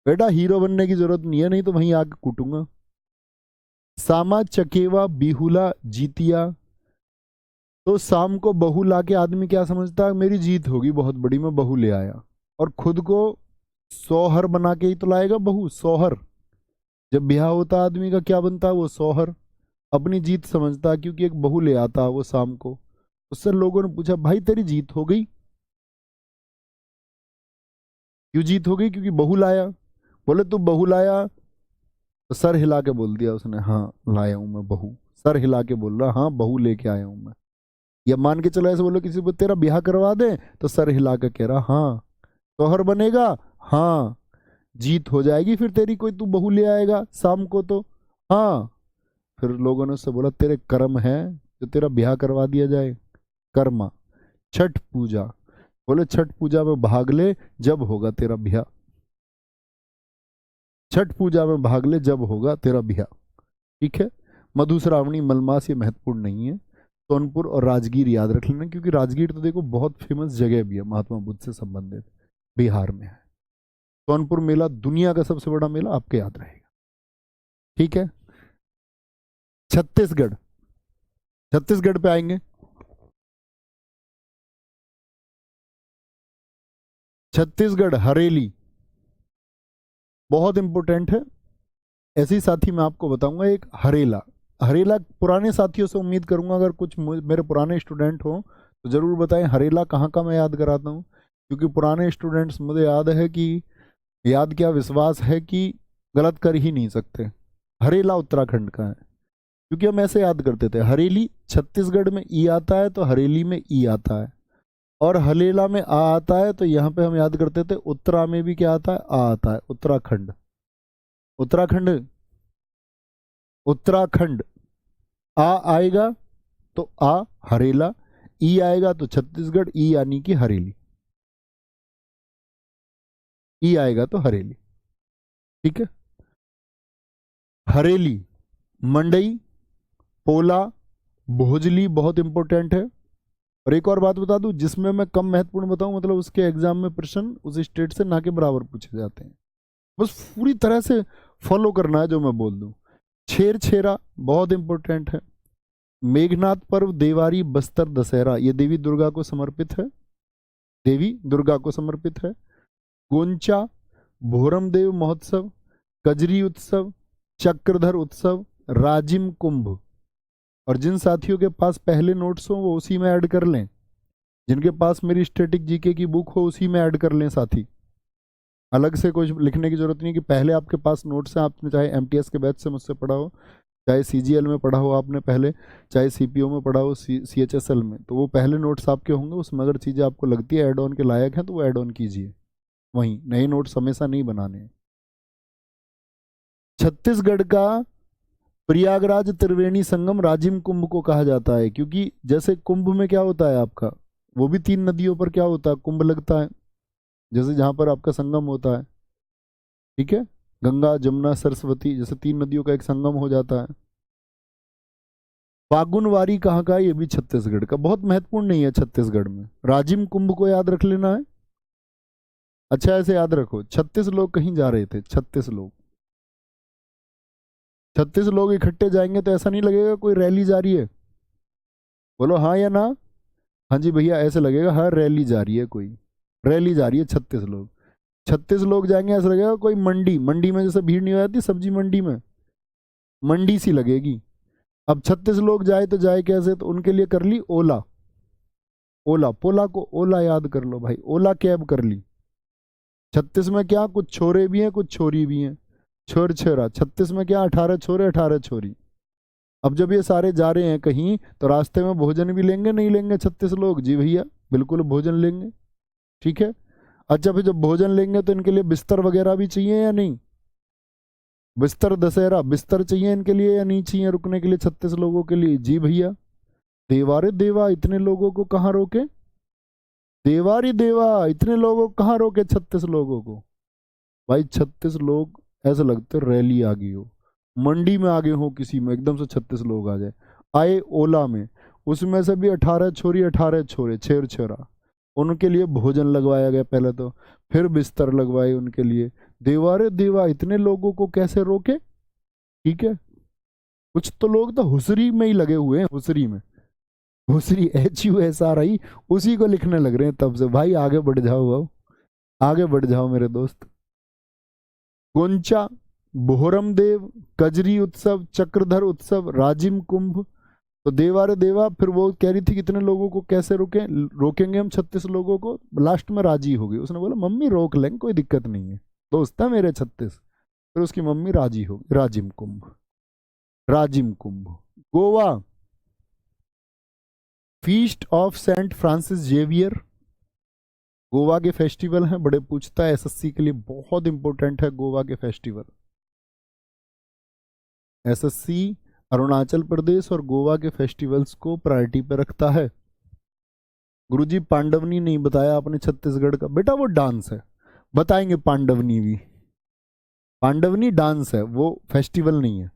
बेटा हीरो बनने की जरूरत नहीं है, नहीं तो वहीं आके कूटूंगा। सामा चकेवा बिहुला जीतिया, तो शाम को बहू लाके आदमी क्या समझता है, मेरी जीत होगी बहुत बड़ी, मैं बहू ले आया, और खुद को सोहर बना के ही तो लाएगा बहू, सोहर। जब ब्याह होता आदमी का क्या बनता है, वो सोहर, अपनी जीत समझता, क्योंकि एक बहू ले आता वो शाम को। उससे लोगों ने पूछा भाई तेरी जीत हो गई, क्यों जीत हो गई, क्योंकि बहू लाया। बोले तू बहू लाया, तो सर हिला के बोल दिया उसने, हाँ लाया हूं मैं बहू, सर हिला के बोल रहा, हाँ बहू लेके आया हूं मैं। या मान के चलो ऐसे बोलो किसी को तेरा ब्याह करवा दे, तो सर हिला के कह रहा हाँ, सोहर बनेगा, हाँ जीत हो जाएगी फिर तेरी, कोई तू बहू ले आएगा शाम को तो, हाँ। फिर लोगों ने उससे बोला तेरे कर्म है जो तेरा ब्याह करवा दिया जाए, कर्मा। छठ पूजा, बोले छठ पूजा में भाग ले जब होगा तेरा ब्याह, छठ पूजा में भाग ले जब होगा तेरा ब्याह। ठीक है, मधुश्रावणी मलमास ये महत्वपूर्ण नहीं है। सोनपुर और राजगीर याद रख लेना, क्योंकि राजगीर तो देखो बहुत फेमस जगह भी है महात्मा बुद्ध से संबंधित। बिहार में है। सोनपुर मेला दुनिया का सबसे बड़ा मेला, आपके याद रहेगा। ठीक है। छत्तीसगढ़, छत्तीसगढ़ पे आएंगे। छत्तीसगढ़ हरेली बहुत इंपॉर्टेंट है। ऐसे ही साथी मैं आपको बताऊंगा एक हरेला। हरेला पुराने साथियों से उम्मीद करूंगा, अगर कुछ मेरे पुराने स्टूडेंट हो तो जरूर बताएं हरेला कहाँ का मैं याद कराता हूँ, क्योंकि पुराने स्टूडेंट्स मुझे याद है कि, याद क्या विश्वास है कि गलत कर ही नहीं सकते। हरेला उत्तराखंड का है, क्योंकि हम ऐसे याद करते थे हरेली छत्तीसगढ़ में ई आता है तो हरेली में ई आता है, और हलेला में आ आता है, तो यहाँ पे हम याद करते थे उत्तरा में भी क्या आता है, आ आता है, उत्तराखंड। उत्तराखंड, उत्तराखंड आ आएगा तो आ हरेला, ई आएगा तो छत्तीसगढ़, ई यानी कि हरेली, ई आएगा तो हरेली। ठीक है। हरेली, मंडई, पोला, भोजली बहुत इंपॉर्टेंट है। और एक और बात बता दूं, जिसमें मैं कम महत्वपूर्ण बताऊं, मतलब उसके एग्जाम में प्रश्न उस स्टेट से ना के बराबर पूछे जाते हैं, बस पूरी तरह से फॉलो करना है जो मैं बोल दूं। छेर छेरा बहुत इंपॉर्टेंट है। मेघनाथ पर्व, देवारी, बस्तर दशहरा, ये देवी दुर्गा को समर्पित है, देवी दुर्गा को समर्पित है। गोंचा, भोरमदेव महोत्सव, कजरी उत्सव, चक्रधर उत्सव, राजिम कुंभ। और जिन साथियों के पास पहले नोट्स हो वो उसी में ऐड कर लें, जिनके पास मेरी स्टैटिक जीके की बुक हो उसी में ऐड कर लें साथी। अलग से कुछ लिखने की जरूरत नहीं कि पहले आपके पास नोट्स हैं, आपने चाहे एमटीएस के बैच से मुझसे पढ़ा हो, चाहे सीजीएल में पढ़ा हो आपने पहले, चाहे सीपीओ में पढ़ा हो, सीएचएसएल में, तो वो पहले नोट्स आपके होंगे। उसमें अगर चीज़ें आपको लगती है ऐड ऑन के लायक हैं तो वो ऐड ऑन कीजिए, वहीं नए नोट्स हमेशा नहीं बनाने हैं। छत्तीसगढ़ का प्रयागराज त्रिवेणी संगम राजिम कुंभ को कहा जाता है, क्योंकि जैसे कुंभ में क्या होता है आपका, वो भी 3 नदियों पर क्या होता है, कुंभ लगता है, जैसे जहां पर आपका संगम होता है। ठीक है। गंगा जमुना सरस्वती, जैसे 3 नदियों का एक संगम हो जाता है। फागुनवारी कहाँ का है, ये भी छत्तीसगढ़ का, बहुत महत्वपूर्ण नहीं है छत्तीसगढ़ में। राजिम कुंभ को याद रख लेना है। अच्छा ऐसे याद रखो, 36 लोग कहीं जा रहे थे, 36 लोग, 36 लोग इकट्ठे जाएंगे तो ऐसा नहीं लगेगा कोई रैली जा रही है, बोलो हाँ या ना। हाँ जी भैया, ऐसे लगेगा हाँ रैली जा रही है, कोई रैली जा रही है, 36 लोग, 36 लोग जाएंगे, ऐसा लगेगा कोई मंडी, मंडी में जैसे भीड़ नहीं हो जाती सब्जी मंडी में, मंडी सी लगेगी। अब 36 लोग जाए तो जाए कैसे, तो उनके लिए कर ली ओला, ओला, पोला को ओला याद कर लो भाई, ओला कैब कर ली। 36 में क्या, कुछ छोरे भी हैं कुछ छोरी भी हैं, छोर छोरा, 36 में क्या, 18 छोरे 18 छोरी। अब जब ये सारे जा रहे हैं कहीं तो रास्ते में भोजन भी लेंगे नहीं लेंगे 36 लोग, जी भैया बिल्कुल भोजन लेंगे। ठीक है। अच्छा फिर जब भोजन लेंगे तो इनके लिए बिस्तर वगैरह भी चाहिए या नहीं, बिस्तर दशहरा, बिस्तर चाहिए इनके लिए या नहीं चाहिए रुकने के लिए 36 लोगों के लिए, जी भैया। देवा रे देवा, इतने लोगों को कहाँ रोके, देवारी देवा, इतने लोगों को कहाँ रोके, 36 लोगों को। भाई 36 लोग ऐसे लगते रैली आ गई हो, मंडी में आगे हो किसी में, एकदम से 36 लोग आ जाए। आए ओला में, उसमें से भी 18 छोरी 18 छोरे, छेर छोरा, उनके लिए भोजन लगवाया गया पहले तो, फिर बिस्तर लगवाए उनके लिए। देवारे देवा, इतने लोगों को कैसे रोके। ठीक है। कुछ तो लोग तो हुसरी में ही लगे हुए हैं, हुसरी में, हुसरी HUSRI, उसी को लिखने लग रहे हैं तब से। भाई आगे बढ़ जाओ, अब आगे बढ़ जाओ मेरे दोस्त। गोंचा, बोहरमदेव, कजरी उत्सव, चक्रधर उत्सव, राजिम कुंभ। तो देवा रे देवा, फिर वो कह रही थी कितने लोगों को कैसे रोकेंगे हम 36 लोगों को, लास्ट में राजी हो गई, उसने बोला मम्मी रोक लेंगे कोई दिक्कत नहीं है, दोस्त है मेरे 36। फिर उसकी मम्मी राजी हो गई। Rajim Kumbh, Rajim Kumbh. Goa, feast of Saint Francis Xavier, Goa के फेस्टिवल हैं, बड़े पूछता है SSC के लिए, बहुत इंपॉर्टेंट है गोवा के फेस्टिवल। SSC अरुणाचल प्रदेश और गोवा के फेस्टिवल्स को प्रायोरिटी पे रखता है। गुरुजी पांडवनी नहीं बताया आपने छत्तीसगढ़ का, बेटा वो डांस है, बताएंगे पांडवनी भी, पांडवनी डांस है, वो फेस्टिवल नहीं है।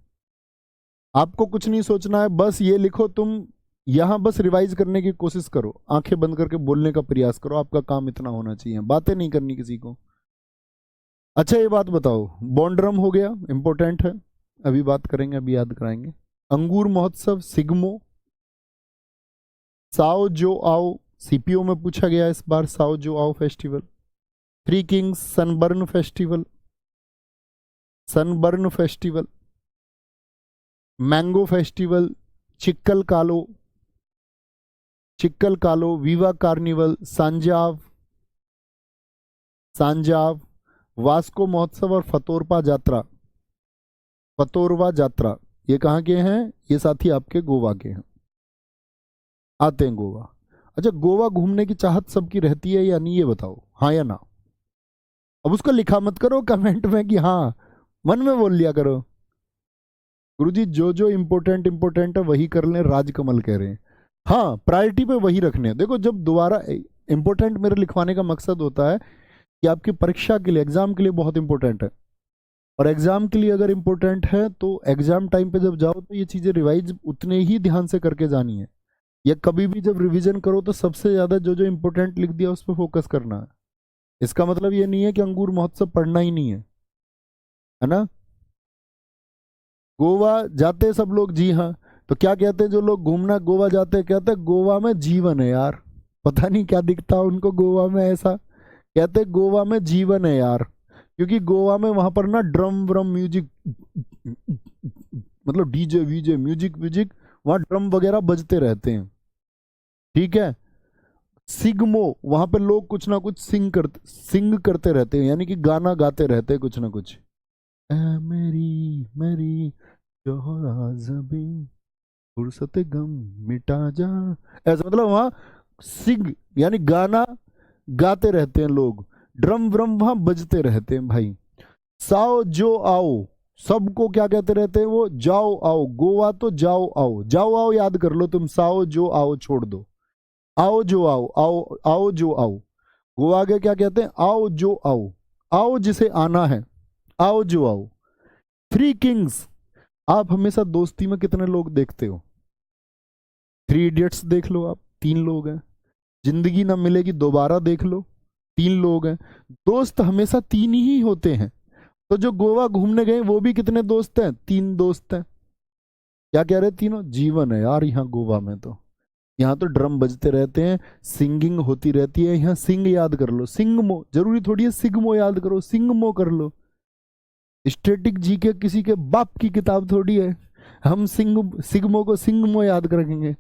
आपको कुछ नहीं सोचना है, बस ये लिखो तुम यहां बस रिवाइज करने की कोशिश करो, आंखें बंद करके बोलने का प्रयास करो, आपका काम इतना होना चाहिए, बातें नहीं करनी किसी को। अच्छा ये बात बताओ, बॉन्ड्रम हो गया, इंपॉर्टेंट है, अभी बात करेंगे, अभी याद कराएंगे। अंगूर महोत्सव सिग्मो, साओ जो आओ सीपीओ में पूछा गया इस बार, Sao Joao festival. Three kings Sunburn festival, Sunburn festival. Mango festival, Chikal Kalo, Chikal Kalo, viva carnival, Sanjao, Sanjao, Vasco Mahotsav और फतोरपा यात्रा, फतोरवा यात्रा। ये कहाँ के हैं? ये साथी आपके गोवा के हैं, आते हैं गोवा। अच्छा गोवा घूमने की चाहत सबकी रहती है या नहीं, ये बताओ, हाँ या ना। अब उसको लिखा मत करो कमेंट में कि हाँ, मन में बोल लिया करो। गुरुजी जो जो इंपॉर्टेंट इंपॉर्टेंट है वही कर लें, राजकमल कह रहे हैं। हाँ प्रायोरिटी पे वही रखने हैं। देखो जब दोबारा इंपॉर्टेंट मेरे लिखवाने का मकसद होता है कि आपकी परीक्षा के लिए, एग्जाम के लिए बहुत इंपॉर्टेंट है, और एग्जाम के लिए अगर इंपॉर्टेंट है तो एग्जाम टाइम पे जब जाओ तो ये चीजें रिवाइज उतने ही ध्यान से करके जानी है, या कभी भी जब रिवीजन करो तो सबसे ज्यादा जो जो इंपॉर्टेंट लिख दिया उस पर फोकस करना है। इसका मतलब ये नहीं है कि अंगूर महोत्सव पढ़ना ही नहीं है ना। गोवा जाते सब लोग, जी हाँ। तो क्या कहते हैं जो लोग घूमना गोवा जाते हैं, कहते हैं गोवा में जीवन है यार। पता नहीं क्या दिखता है उनको गोवा में ऐसा, कहते हैं गोवा में जीवन है यार, क्योंकि गोवा में वहां पर ना ड्रम व्रम म्यूजिक, मतलब डीजे वीजे म्यूजिक व्यूजिक, वहां ड्रम वगैरह बजते रहते हैं, ठीक है। सिग्मो, वहां पे लोग कुछ ना कुछ सिंग करते रहते हैं, यानी कि गाना गाते रहते हैं कुछ ना कुछ। ऐ मेरी मेरी जोहरा जबी, फुर्सत गम मिटा जा, ऐसा मतलब वहां सिंग यानी गाना गाते रहते हैं लोग, ड्रम व्रम वहां बजते रहते हैं भाई। साओ जो आओ, सबको क्या कहते रहते हैं वो, जाओ आओ, गोवा तो जाओ आओ, जाओ आओ याद कर लो तुम, साओ जो आओ छोड़ दो, आओ जो आओ, आओ आओ जो आओ। गोवा के क्या कहते हैं, आओ जो आओ, आओ जिसे आना है, आओ जो आओ। थ्री किंग्स, आप हमेशा दोस्ती में कितने लोग देखते हो? थ्री इडियट्स देख लो आप, तीन लोग हैं। जिंदगी ना मिलेगी दोबारा देख लो, तीन लोग हैं। दोस्त हमेशा तीन ही होते हैं। तो जो गोवा घूमने गए वो भी कितने दोस्त हैं? तीन दोस्त हैं। क्या कह रहे? तीनों जीवन है यार यहाँ गोवा में। तो यहाँ तो ड्रम बजते रहते हैं, सिंगिंग होती रहती है, यहाँ सिंग याद कर लो, सिंगमो, जरूरी थोड़ी है सिग्मो याद करो, सिंगमो कर लो। स्टैटिक जीके किसी के बाप की किताब थोड़ी है, हम सिग्मो को सिंगमो याद कर रखेंगे।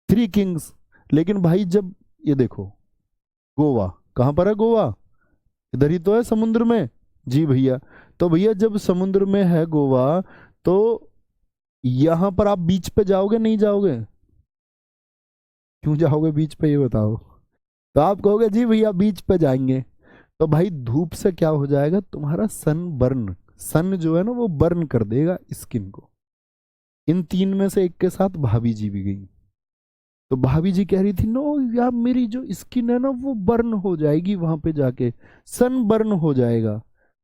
Three Kings. लेकिन भाई जब ये देखो, गोवा कहां पर है? गोवा इधर ही तो है, समुद्र में। जी भैया, तो भैया जब समुद्र में है गोवा, तो यहां पर आप बीच पे जाओगे नहीं जाओगे? क्यों जाओगे बीच पे, ये बताओ। तो आप कहोगे जी भैया बीच पे जाएंगे, तो भाई धूप से क्या हो जाएगा तुम्हारा, सन बर्न, सन जो है ना वो बर्न कर देगा स्किन को। इन तीन में से एक के साथ भाभी जी भी गई। तो भाभी जी कह रही थी नो यार मेरी जो स्किन है ना वो बर्न हो जाएगी वहां पे जाके, सन बर्न हो जाएगा।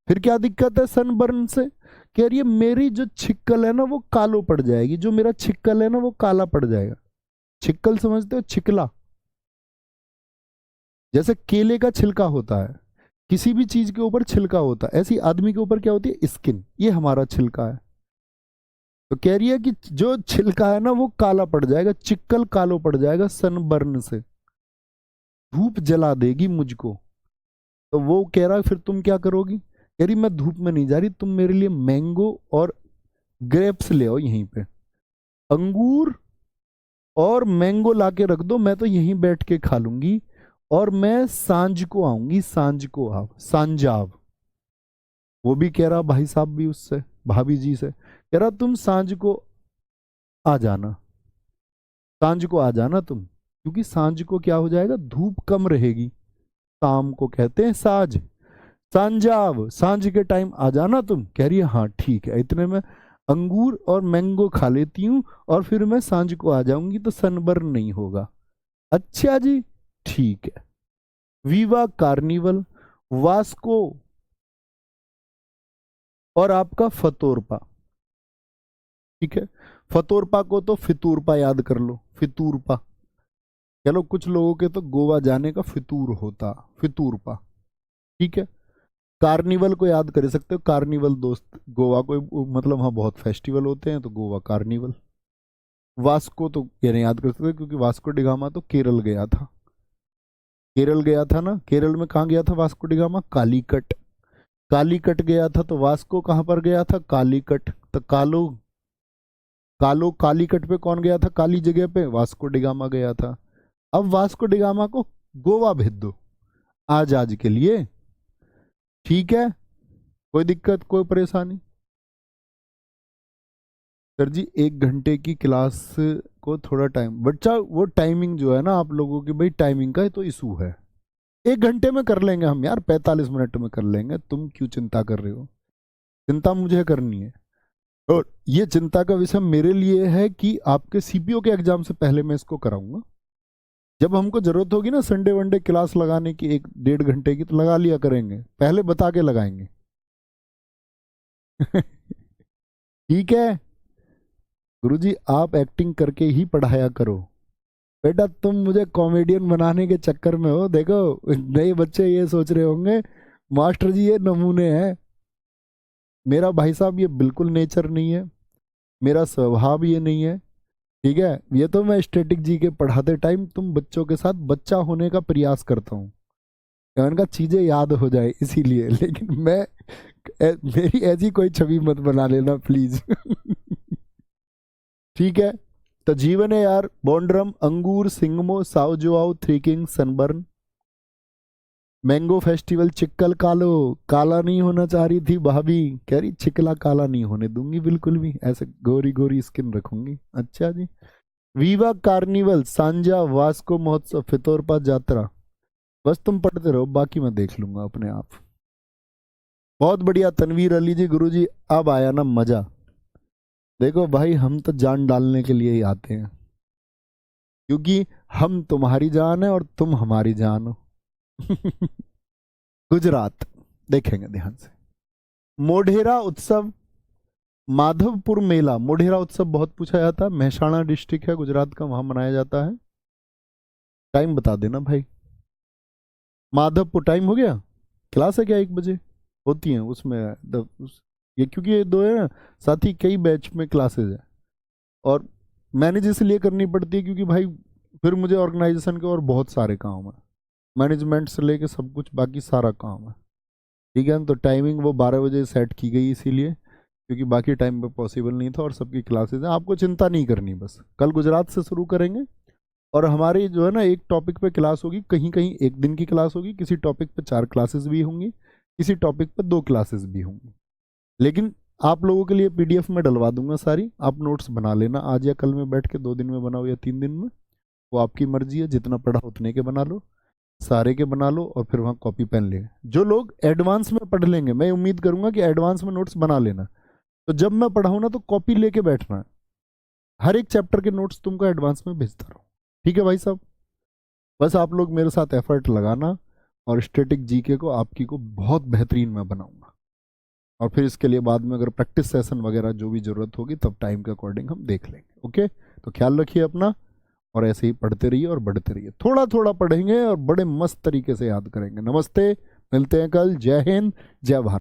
फिर क्या दिक्कत है सन बर्न से? कह रही है मेरी जो छिक्कल है ना वो कालो पड़ जाएगी, जो मेरा छिक्कल है ना वो काला पड़ जाएगा। छिक्कल समझते हो? छिकला, जैसे केले का छिलका होता है, किसी भी चीज के ऊपर छिलका होता है, ऐसी आदमी के ऊपर क्या होती है, स्किन, ये हमारा छिलका है। तो कह रही है कि जो छिलका है ना वो काला पड़ जाएगा, चिक्कल कालो पड़ जाएगा सनबर्न से, धूप जला देगी मुझको। तो वो कह रहा है फिर तुम क्या करोगी? कह रही मैं धूप में नहीं जा रही, तुम मेरे लिए मैंगो और ग्रेप्स ले आओ यहीं पे, अंगूर और मैंगो लाके रख दो, मैं तो यहीं बैठ के खा लूंगी, और मैं सांझ को आऊंगी, सांझ को आओ, सांझाव। वो भी कह रहा भाई साहब भी उससे, भाभी जी से कह रहा तुम सांझ को आ जाना, सांझ को आ जाना तुम, क्योंकि सांझ को क्या हो जाएगा, धूप कम रहेगी, शाम को कहते हैं साँझ, सांझाव, सांझ के टाइम आ जाना तुम। कह रही है हाँ ठीक है, इतने में अंगूर और मैंगो खा लेती हूँ और फिर मैं सांझ को आ जाऊंगी तो सनबर्न नहीं होगा। अच्छा जी ठीक है। वीवा कार्निवल, वास्को और आपका फतोरपा, ठीक है। फतोरपा को तो फितूरपा याद कर लो, फितूरपा। चलो कुछ लोगों के तो गोवा जाने का फितूर होता, फितूरपा, ठीक है। कार्निवल को याद कर सकते हो, कार्निवल दोस्त, गोवा को मतलब हाँ बहुत फेस्टिवल होते हैं तो गोवा कार्निवल। वास्को तो ये नहीं याद कर सकते क्योंकि वास्को डिगामा तो केरल गया था, केरल गया था ना, केरल में कहाँ गया था वास्को डिगामा? कालीकट, कालीकट गया था, तो वास्को कहाँ पर गया था? कालीकट। तो कालो, कालो कालीकट पे कौन गया था? काली जगह पे वास्को डिगामा गया था। अब वास्को डिगामा को गोवा भेज दो आज आज के लिए, ठीक है, कोई दिक्कत कोई परेशानी? सर जी 1 घंटे की क्लास को थोड़ा टाइम, बच्चा वो टाइमिंग जो है ना आप लोगों की, भाई टाइमिंग का तो इशू है। 1 घंटे में कर लेंगे हम यार, 45 मिनट में कर लेंगे, तुम क्यों चिंता कर रहे हो? चिंता मुझे करनी है, और ये चिंता का विषय मेरे लिए है कि आपके सीपीओ के एग्जाम से पहले मैं इसको कराऊंगा। जब हमको जरूरत होगी ना संडे वनडे क्लास लगाने की 1-1.5 घंटे की, तो लगा लिया करेंगे, पहले बता के लगाएंगे। ठीक है गुरुजी, आप एक्टिंग करके ही पढ़ाया करो। बेटा तुम मुझे कॉमेडियन बनाने के चक्कर में हो, देखो नए बच्चे ये सोच रहे होंगे मास्टर जी ये नमूने हैं। मेरा भाई साहब ये बिल्कुल नेचर नहीं है, मेरा स्वभाव ये नहीं है, ठीक है। ये तो मैं स्टैटिक जी के पढ़ाते टाइम तुम बच्चों के साथ बच्चा होने का प्रयास करता हूँ, उनका चीजें याद हो जाए इसीलिए, लेकिन मेरी ऐसी कोई छवि मत बना लेना प्लीज। ठीक है, तो जीवन है यार, बॉन्ड्रम, अंगूर, Shigmo, Sao Joao, three king, Sunburn, mango festival, Chikal Kalo, काला नहीं होना चाह रही थी भाभी, कह रही चिकला काला नहीं होने दूंगी बिल्कुल भी, ऐसे गोरी गोरी स्किन रखूंगी। अच्छा जी, वीवा कार्निवल, सांजा, वास्को महोत्सव, फितोरपा यात्रा, बस तुम पढ़ते रहो, बाकी मैं देख लूंगा अपने आप। बहुत बढ़िया तनवीर अली जी, गुरु जी अब आया ना मजा। देखो भाई हम तो जान डालने के लिए ही आते हैं, क्योंकि हम तुम्हारी जान है और तुम हमारी जान हो। गुजरात देखेंगे ध्यान से, मोढेरा उत्सव, माधवपुर मेला। मोढेरा उत्सव बहुत पूछा जाता है, महसाणा डिस्ट्रिक्ट है गुजरात का, वहां मनाया जाता है। टाइम बता देना भाई। माधवपुर टाइम हो गया, क्लास है क्या 1 बजे? होती है उसमें ये क्योंकि ये दो है ना साथ ही, कई बैच में क्लासेज है, और मैनेज इसलिए करनी पड़ती है क्योंकि भाई फिर मुझे ऑर्गेनाइजेशन के और बहुत सारे काम है, मैनेजमेंट से लेके सब कुछ बाकी सारा काम है, ठीक है। तो टाइमिंग वो 12 बजे सेट की गई इसीलिए, क्योंकि बाकी टाइम पे पॉसिबल नहीं था और सबकी क्लासेज हैं। आपको चिंता नहीं करनी, बस कल गुजरात से शुरू करेंगे, और हमारी जो है ना एक टॉपिक पे क्लास होगी, कहीं कहीं 1 दिन की क्लास होगी, किसी टॉपिक पे 4 क्लासेस भी होंगी, किसी टॉपिक पे 2 क्लासेस भी होंगी। लेकिन आप लोगों के लिए पीडीएफ में डलवा दूंगा सारी, आप नोट्स बना लेना आज या कल में बैठ के, 2 दिन में बनाओ या 3 दिन में, वो आपकी मर्जी है, जितना पढ़ा उतने के बना लो, सारे के बना लो, और फिर वहाँ कॉपी पेन ले। जो लोग एडवांस में पढ़ लेंगे, मैं उम्मीद करूंगा कि एडवांस में नोट्स बना लेना, तो जब मैं पढ़ाऊँ ना तो कॉपी लेके बैठना, हर एक चैप्टर के नोट्स तुमको एडवांस में भेजता रहूँ, ठीक है भाई साहब। बस आप लोग मेरे साथ एफर्ट लगाना, और स्टैटिक जीके को आपकी को बहुत बेहतरीन मैं बनाऊंगा, और फिर इसके लिए बाद में अगर प्रैक्टिस सेशन वगैरह जो भी जरूरत होगी तब टाइम के अकॉर्डिंग हम देख लेंगे। ओके, तो ख्याल रखिए अपना, और ऐसे ही पढ़ते रहिए और बढ़ते रहिए, थोड़ा थोड़ा पढ़ेंगे और बड़े मस्त तरीके से याद करेंगे। नमस्ते, मिलते हैं कल, जय हिंद, जय भारत।